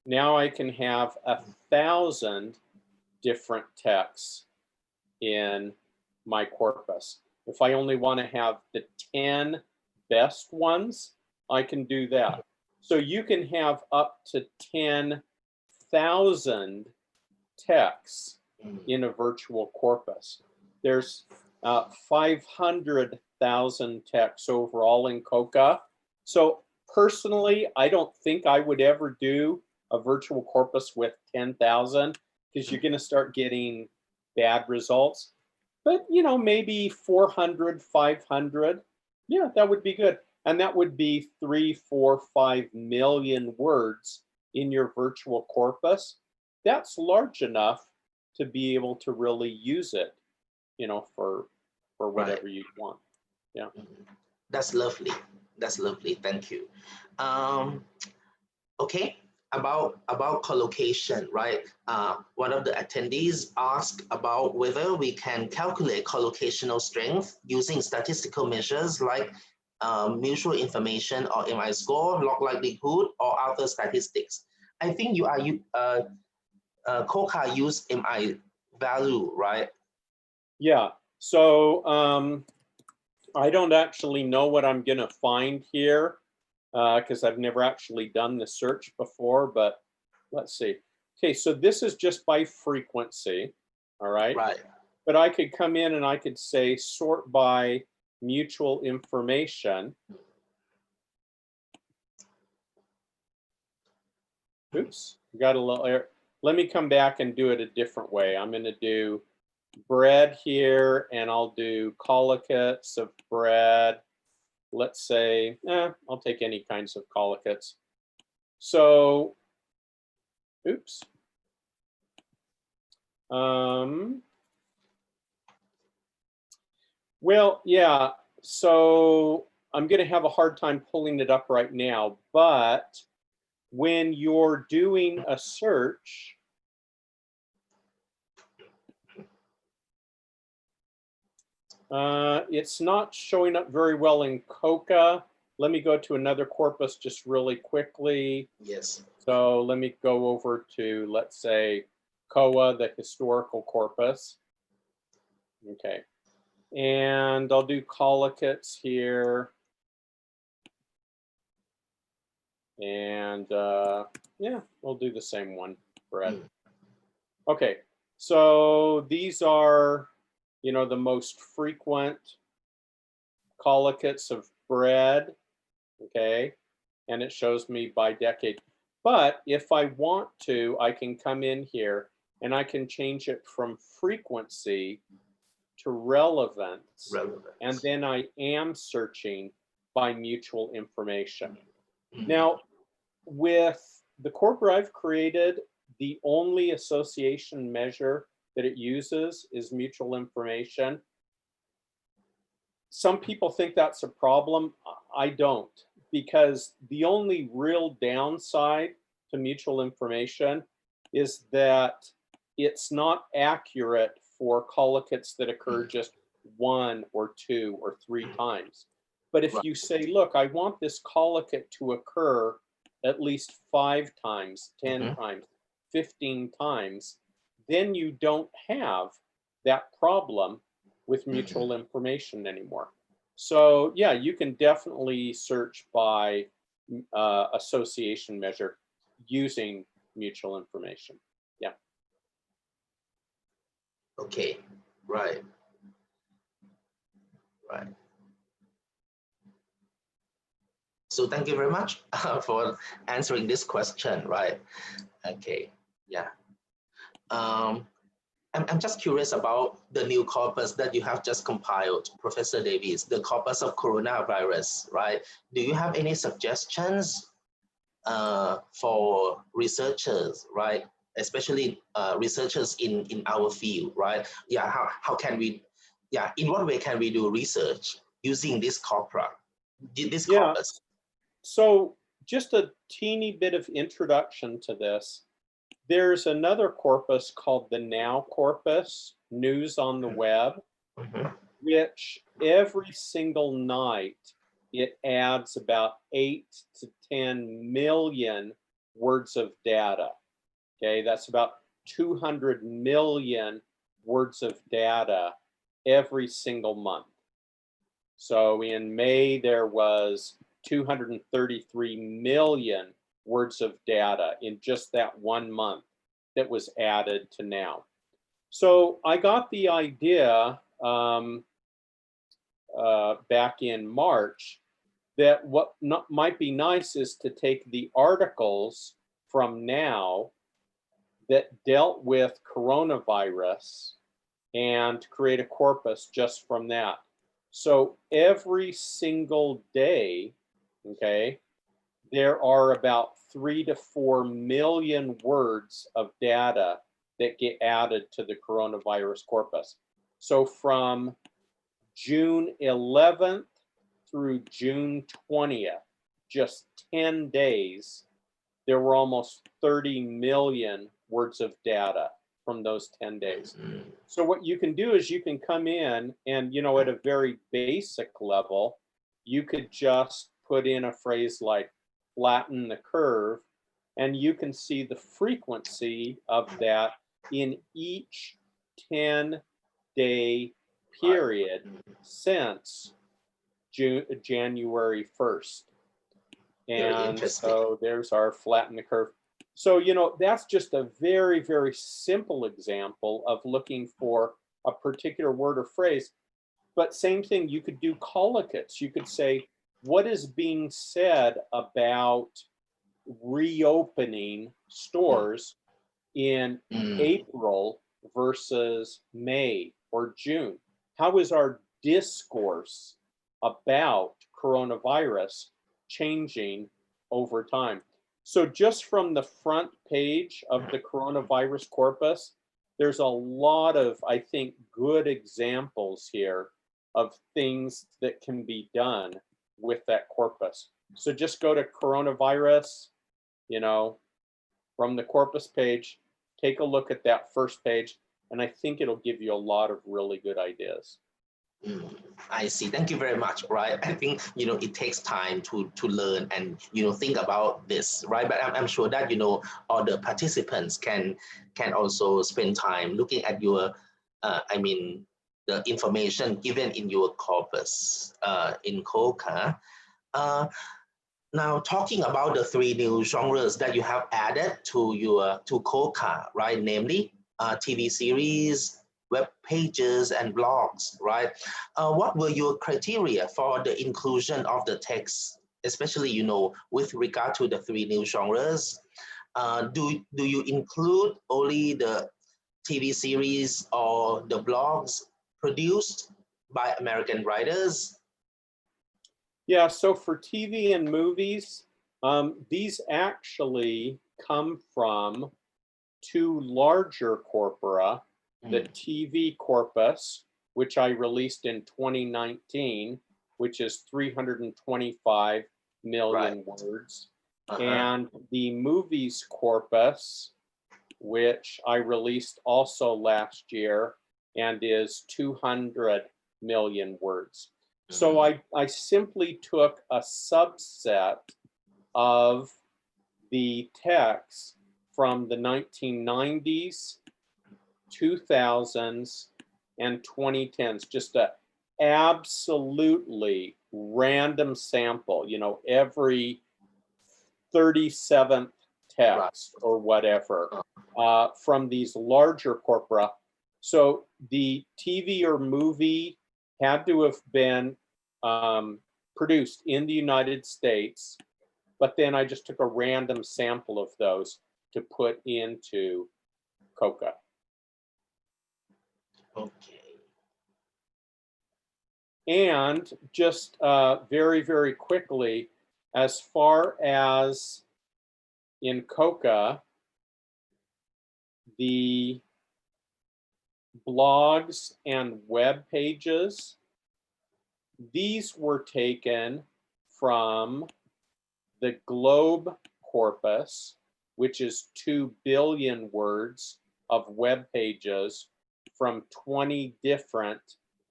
now I can have 1,000 different texts in my corpus. If I only want to have the 10 best ones, I can do that. So you can have up to 10,000 texts in a virtual corpus. There's 500,000 texts overall in COCA. So personally, I don't think I would ever do a virtual corpus with 10,000 because you're going to start getting bad results. But, you know, maybe 400, 500, yeah, that would be good. And that would be 3, 4, 5 million words in your virtual corpus. That's large enough to be able to really use it, you know, for whatever you want. Yeah. That's lovely. That's lovely. Thank you. Okay, about collocation, right? One of the attendees asked about whether we can calculate collocational strength using statistical measures like mutual information or MI score, log likelihood, or other statistics. I think COCA use MI value, right? Yeah. So I don't actually know what I'm going to find here because I've never actually done the search before, but let's see. Okay, so this is just by frequency, all right? Right. But I could come in and I could say sort by mutual information. Oops, got a little error. Let me come back and do it a different way. I'm going to do bread here, and I'll do collocates of bread. Let's say, I'll take any kinds of collocates. So, oops. Well, yeah, so I'm going to have a hard time pulling it up right now, but when you're doing a search, it's not showing up very well in COCA. Let me go to another corpus just really quickly. Yes. So let me go over to, let's say, COA, the historical corpus. Okay. And I'll do collocates here. And yeah, we'll do the same one, bread. Okay, so these are, you know, the most frequent collocates of bread, okay? And it shows me by decade. But if I want to, I can come in here and I can change it from frequency to relevance. And then I am searching by mutual information. Now, with the corpus I've created, the only association measure that it uses is mutual information. Some people think that's a problem. I don't, because the only real downside to mutual information is that it's not accurate for collocates that occur just 1 or 2 or 3 times. But if you say, look, I want this collocate to occur at least 5 times, 10 times, 15 times, then you don't have that problem with mutual information anymore. So yeah, you can definitely search by association measure using mutual information. Yeah. Okay, right. Right. So thank you very much for answering this question, right? Okay, yeah. I'm just curious about the new corpus that you have just compiled, Professor Davies, the corpus of coronavirus, right? Do you have any suggestions for researchers, right? Especially researchers in our field, right? Yeah, how can we, yeah, in what way can we do research using this corpus? This corpus? So just a teeny bit of introduction to this. There's another corpus called the Now corpus, News on the Web, which every single night it adds about 8 to 10 million words of data. Okay, that's about 200 million words of data every single month. So in May, there was 233 million words of data in just that 1 month that was added to Now. So I got the idea back in March that what might be nice is to take the articles from Now that dealt with coronavirus and create a corpus just from that. So every single day, okay, there are about 3 to 4 million words of data that get added to the coronavirus corpus. So from June 11th through June 20th, just 10 days, there were almost 30 million words of data from those 10 days. So what you can do is you can come in and, you know, at a very basic level, you could just put in a phrase like flatten the curve, and you can see the frequency of that in each 10-day period since January 1st. And so there's our flatten the curve. So, you know, that's just a very, very simple example of looking for a particular word or phrase. But same thing, you could do collocates. You could say, what is being said about reopening stores in April versus May or June? How is our discourse about coronavirus changing over time? So just from the front page of the coronavirus corpus, there's a lot of, I think, good examples here of things that can be done with that corpus. So just go to coronavirus, you know, from the corpus page, take a look at that first page, and I think it'll give you a lot of really good ideas. I see. Thank you very much. Right. I think, you know, it takes time to learn and, you know, think about this. Right. But I'm sure that, you know, all the participants can also spend time looking at your, I mean, the information given in your corpus in COCA. Now, talking about the 3 new genres that you have added to your COCA, right? Namely, TV series, web pages, and blogs, right? What were your criteria for the inclusion of the text, especially, you know, with regard to the 3 new genres? Do you include only the TV series or the blogs produced by American writers? Yeah, so for TV and movies, these actually come from two larger corpora, the TV Corpus, which I released in 2019, which is 325 million words, and the Movies Corpus, which I released also last year and is 200 million words. So I simply took a subset of the text from the 1990s, 2000s, and 2010s, just a absolutely random sample, you know, every 37th text or whatever from these larger corpora. So the TV or movie had to have been produced in the United States, but then I just took a random sample of those to put into COCA. Okay. And just very, very quickly, as far as in COCA, the blogs and web pages, these were taken from the Globe corpus, which is 2 billion words of web pages from 20 different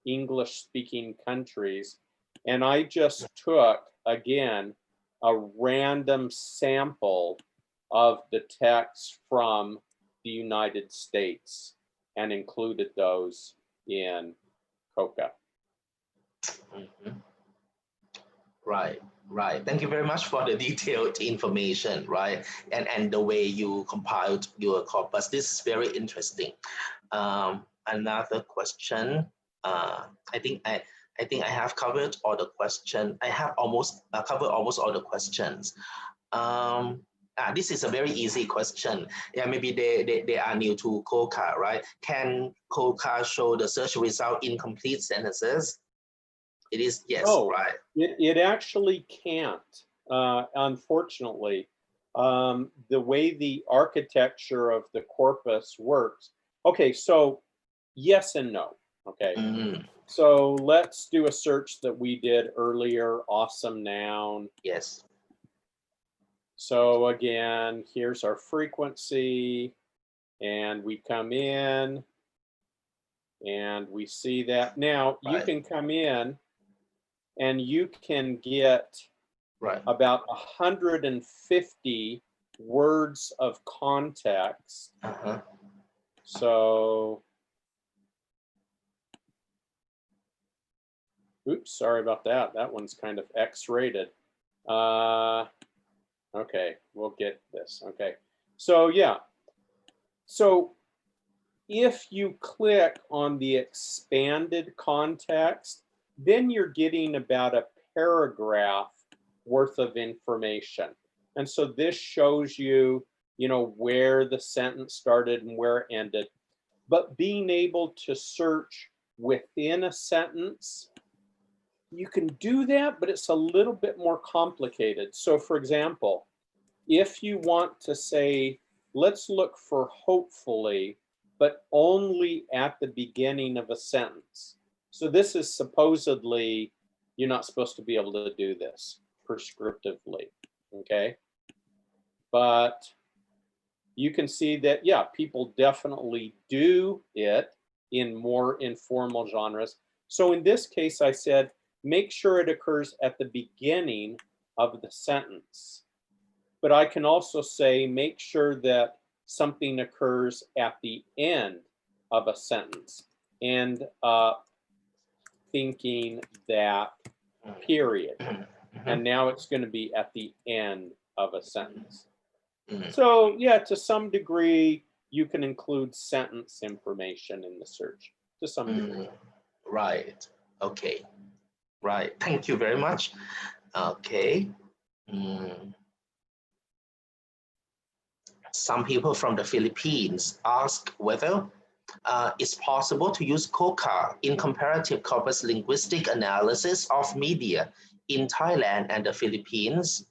English-speaking countries. And I just took, again, a random sample of the text from the United States and included those in COCA. Right, right. Thank you very much for the detailed information, right? And the way you compiled your corpus. This is very interesting. Another question. I think I have covered all the questions. I have almost covered almost all the questions. This is a very easy question. Yeah, maybe they are new to COCA, right? Can COCA show the search result in complete sentences? It is yes, right? It actually can't, unfortunately. The way the architecture of the corpus works. Okay, so yes and no. Okay, so let's do a search that we did earlier, awesome noun. Yes. So again, here's our frequency, and we come in, and we see that. Now, you can come in, and you can get about 150 words of context. So, oops, sorry about that. That one's kind of X-rated. Okay, we'll get this. Okay, so yeah. So if you click on the expanded context, then you're getting about a paragraph worth of information. And so this shows you, you know, where the sentence started and where it ended. But being able to search within a sentence, you can do that, but it's a little bit more complicated. So for example, if you want to say, let's look for hopefully, but only at the beginning of a sentence. So this is supposedly, you're not supposed to be able to do this prescriptively, okay? But you can see that, yeah, people definitely do it in more informal genres. So in this case, I said, make sure it occurs at the beginning of the sentence. But I can also say, make sure that something occurs at the end of a sentence. And thinking that period. And now it's going to be at the end of a sentence. So yeah, to some degree, you can include sentence information in the search, to some degree. Right, okay, right, thank you very much. Okay. Some people from the Philippines ask whether it's possible to use COCA in comparative corpus linguistic analysis of media in Thailand and the Philippines?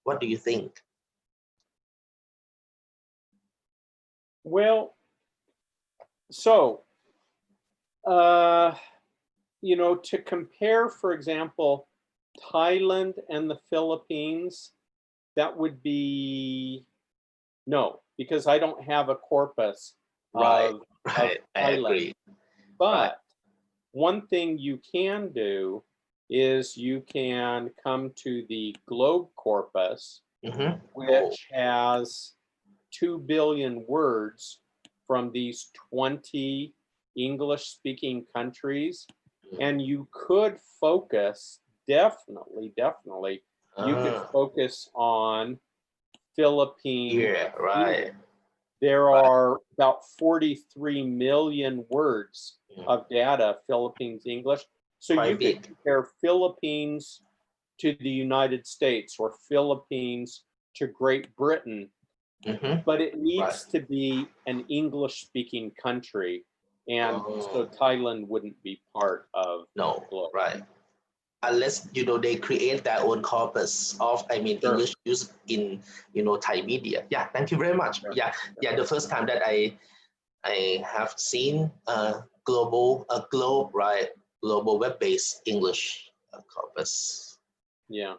What do you think? Well, so, you know, to compare, for example, Thailand and the Philippines, that would be no, because I don't have a corpus Right, of right, I Thailand. agree. But Right. one thing you can do is you can come to the globe corpus, Mhm. which has 2 billion words from these 20 English-speaking countries. And you could focus, definitely, you could Ah, focus on Philippine. yeah, right. There Right. are about 43 million words Mm. of data, Philippines English. So Quite you could big. compare Philippines to the United States or Philippines to Great Britain, Mhm. but it needs Right. to be an English-speaking country. And so Oh, Thailand wouldn't be part of the no, globe. right. Unless, they create their own corpus of, Sure. English used in, Thai media. Yeah, thank you very much. Sure. Yeah, the first time that I have seen a globe, right, global web-based English corpus. Yeah.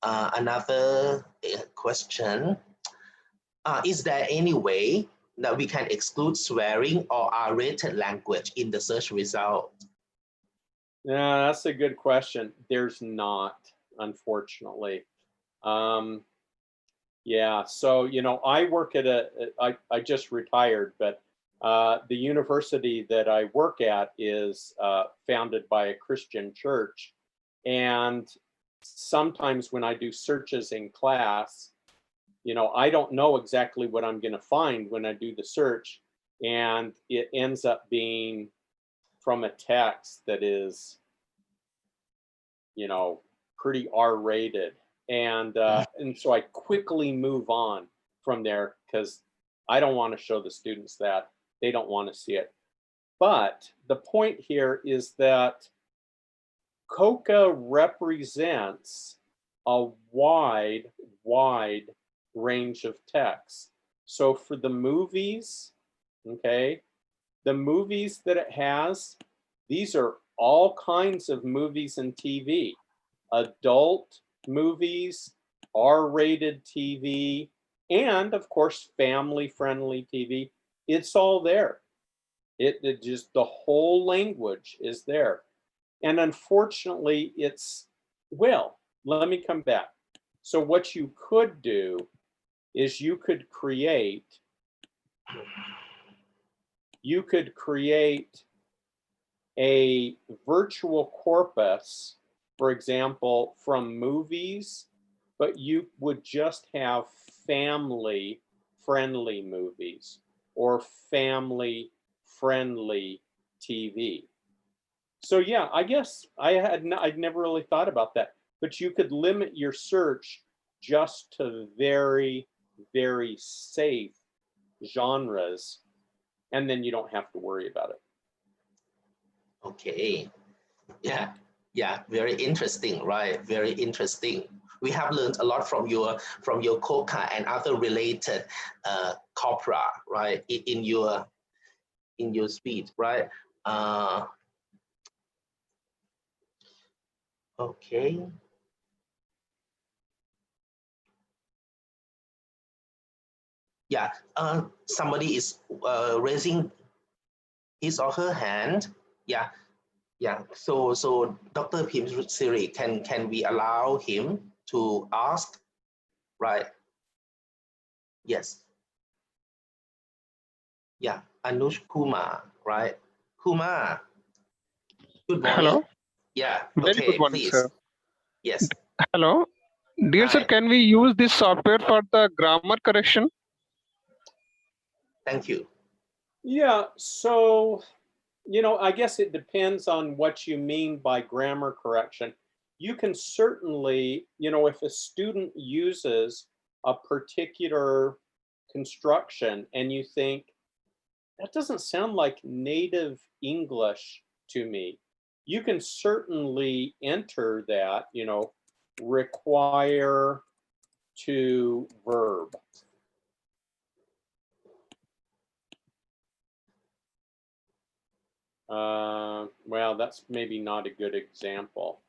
Another question, is there any way that we can exclude swearing or R-rated language in the search result? Yeah, that's a good question. There's not, unfortunately. Yeah, so I work at I just retired, but the university that I work at is founded by a Christian church, and sometimes when I do searches in class, I don't know exactly what I'm going to find when I do the search, and it ends up being from a text that is, pretty R-rated. And so I quickly move on from there because I don't want to show the students that. They don't want to see it. But the point here is that COCA represents a wide range of text. So for the movies, okay, the movies that it has, these are all kinds of movies and TV. Adult movies, R-rated TV, and of course, family-friendly TV. It's all there. It just, the whole language is there. And unfortunately, well, let me come back. So what you could do is you could create a virtual corpus, for example, from movies, but you would just have family-friendly movies or family-friendly TV. So yeah, I guess I'd never really thought about that, but you could limit your search just to very, very safe genres, and then you don't have to worry about it. Okay. Yeah, very interesting, right? Very interesting. We have learned a lot from your COCA and other related corpora, right? In your speed, right? Okay. Yeah. Somebody is raising his or her hand. Yeah. Yeah. So Dr. Pim Siri, can we allow him to ask? Right. Yes. Yeah. Anush Kumar, right? Kumar. Good morning. Hello. Yeah. Very good Okay. morning, Please. sir. Yes. Hello. Dear sir, Hi. can we use this software for the grammar correction? Thank you. Yeah, so, I guess it depends on what you mean by grammar correction. You can certainly, if a student uses a particular construction and you think, that doesn't sound like native English to me, you can certainly enter that, require to verb. Well, that's maybe not a good example.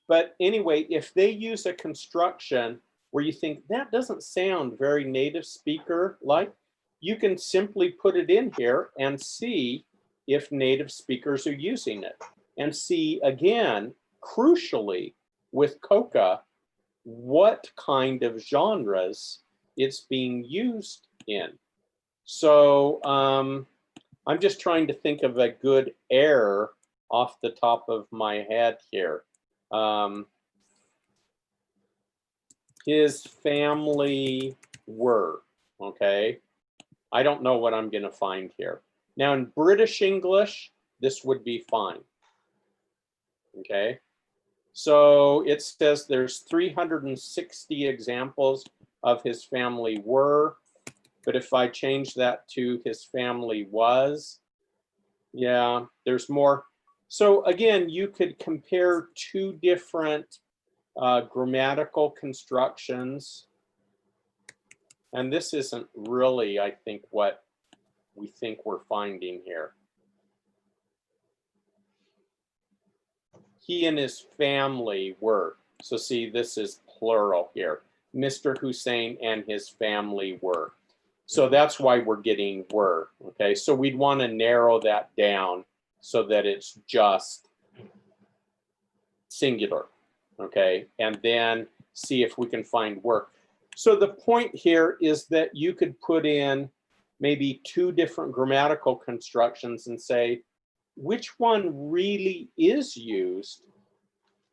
But anyway, if they use a construction where you think that doesn't sound very native speaker like, you can simply put it in here and see if native speakers are using it. And see, again, crucially, with COCA, what kind of genres it's being used in. So I'm just trying to think of a good error off the top of my head here. His family were, okay? I don't know what I'm gonna find here. Now in British English, this would be fine, okay? So it says there's 360 examples of his family were, but if I change that to his family was, yeah, there's more. So again, you could compare two different grammatical constructions. And this isn't really, I think, what we think we're finding here. He and his family were. So see, this is plural here. Mr. Hussein and his family were. So that's why we're getting were, okay? So we'd want to narrow that down so that it's just singular, okay? And then see if we can find were. So the point here is that you could put in maybe two different grammatical constructions and say, which one really is used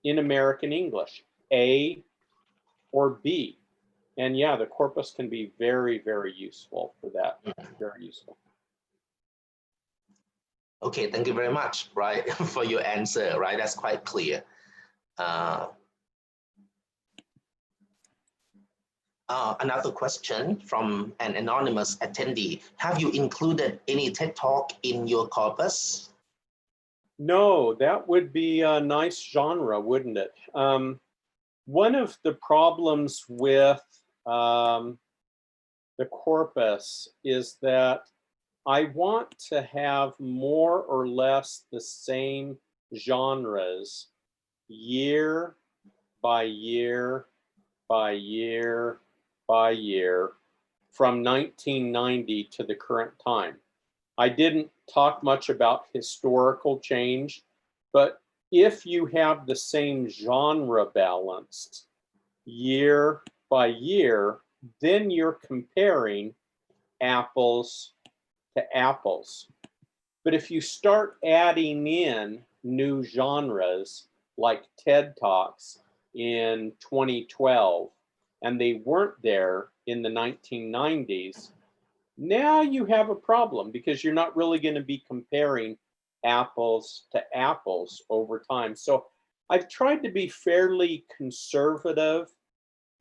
in American English, A or B? And yeah, the corpus can be very, very useful for that, very useful. Okay, thank you very much, right, for your answer, right? That's quite clear. Another question from an anonymous attendee. Have you included any TED Talk in your corpus? No, that would be a nice genre, wouldn't it? One of the problems with the corpus is that I want to have more or less the same genres year by year by year by year from 1990 to the current time. I didn't talk much about historical change, but if you have the same genre balanced year by year, then you're comparing apples to apples. But if you start adding in new genres like TED Talks in 2012, and they weren't there in the 1990s, now you have a problem because you're not really going to be comparing apples to apples over time. So I've tried to be fairly conservative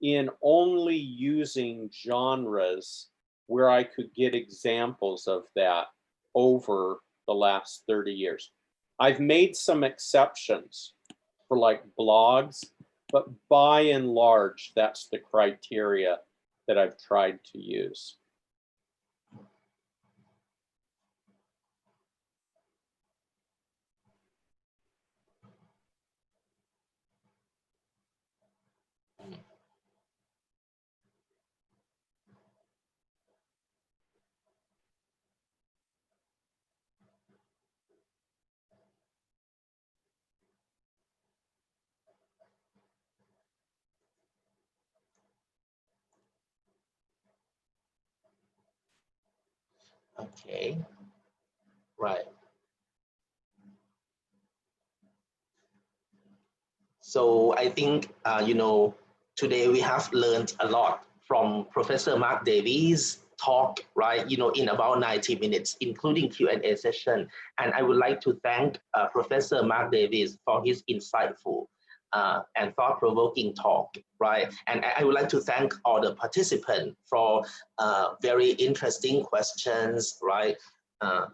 in only using genres where I could get examples of that over the last 30 years. I've made some exceptions for like blogs, but by and large, that's the criteria that I've tried to use. Okay, right. So I think, today we have learned a lot from Professor Mark Davies' talk, right, in about 90 minutes, including Q&A session. And I would like to thank Professor Mark Davies for his insightful and thought-provoking talk, right? And I would like to thank all the participants for very interesting questions, right?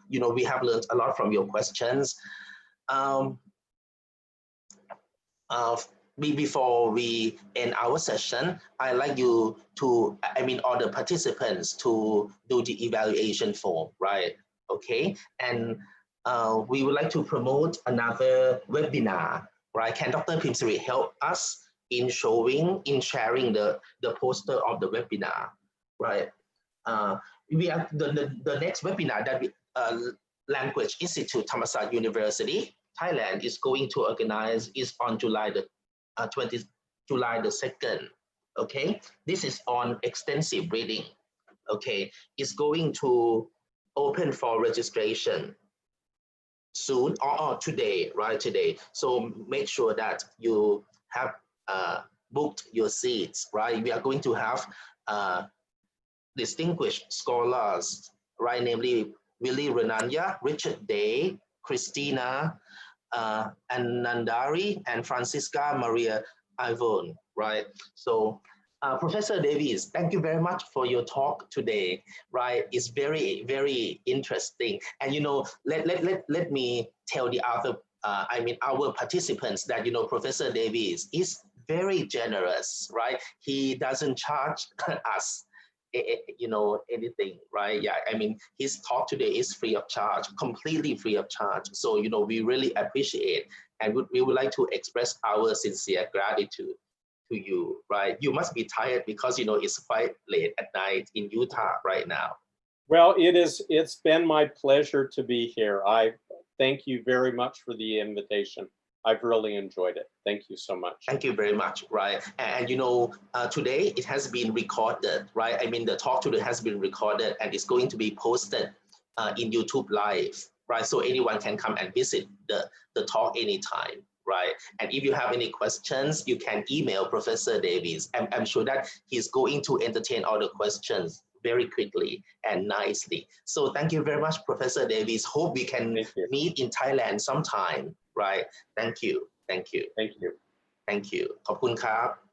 we have learned a lot from your questions. Before we end our session, I'd like you to, all the participants to do the evaluation form, right? Okay, and we would like to promote another webinar, right? Can Dr. Pimsiri help us in sharing the poster of the webinar, right? We have the next webinar that Language Institute, Thammasat University, Thailand is going to organize is on July the 2nd. Okay, this is on extensive reading. Okay, it's going to open for registration soon or today, right? Today. So make sure that you have booked your seats, right? We are going to have distinguished scholars, right? Namely Willie Renanya, Richard Day, Christina Anandari, and Francisca Maria Ivone, right? So Professor Davies, thank you very much for your talk today, right? It's very, very interesting. And, let me tell the other, our participants that, Professor Davies is very generous, right? He doesn't charge us anything, right? Yeah, his talk today is free of charge, completely free of charge. So, we really appreciate, and we would like to express our sincere gratitude to you, right? You must be tired because, it's quite late at night in Utah right now. Well, it's been my pleasure to be here. I thank you very much for the invitation. I've really enjoyed it. Thank you so much. Thank you very much, right? And today it has been recorded, right? The talk today has been recorded and it's going to be posted in YouTube Live, right? So anyone can come and visit the talk anytime, right? And if you have any questions, you can email Professor Davies. I'm sure that he's going to entertain all the questions very quickly and nicely. So thank you very much, Professor Davies. Hope we can meet in Thailand sometime, right? Thank you. Thank you. Thank you. Thank you. ขอบคุณครับ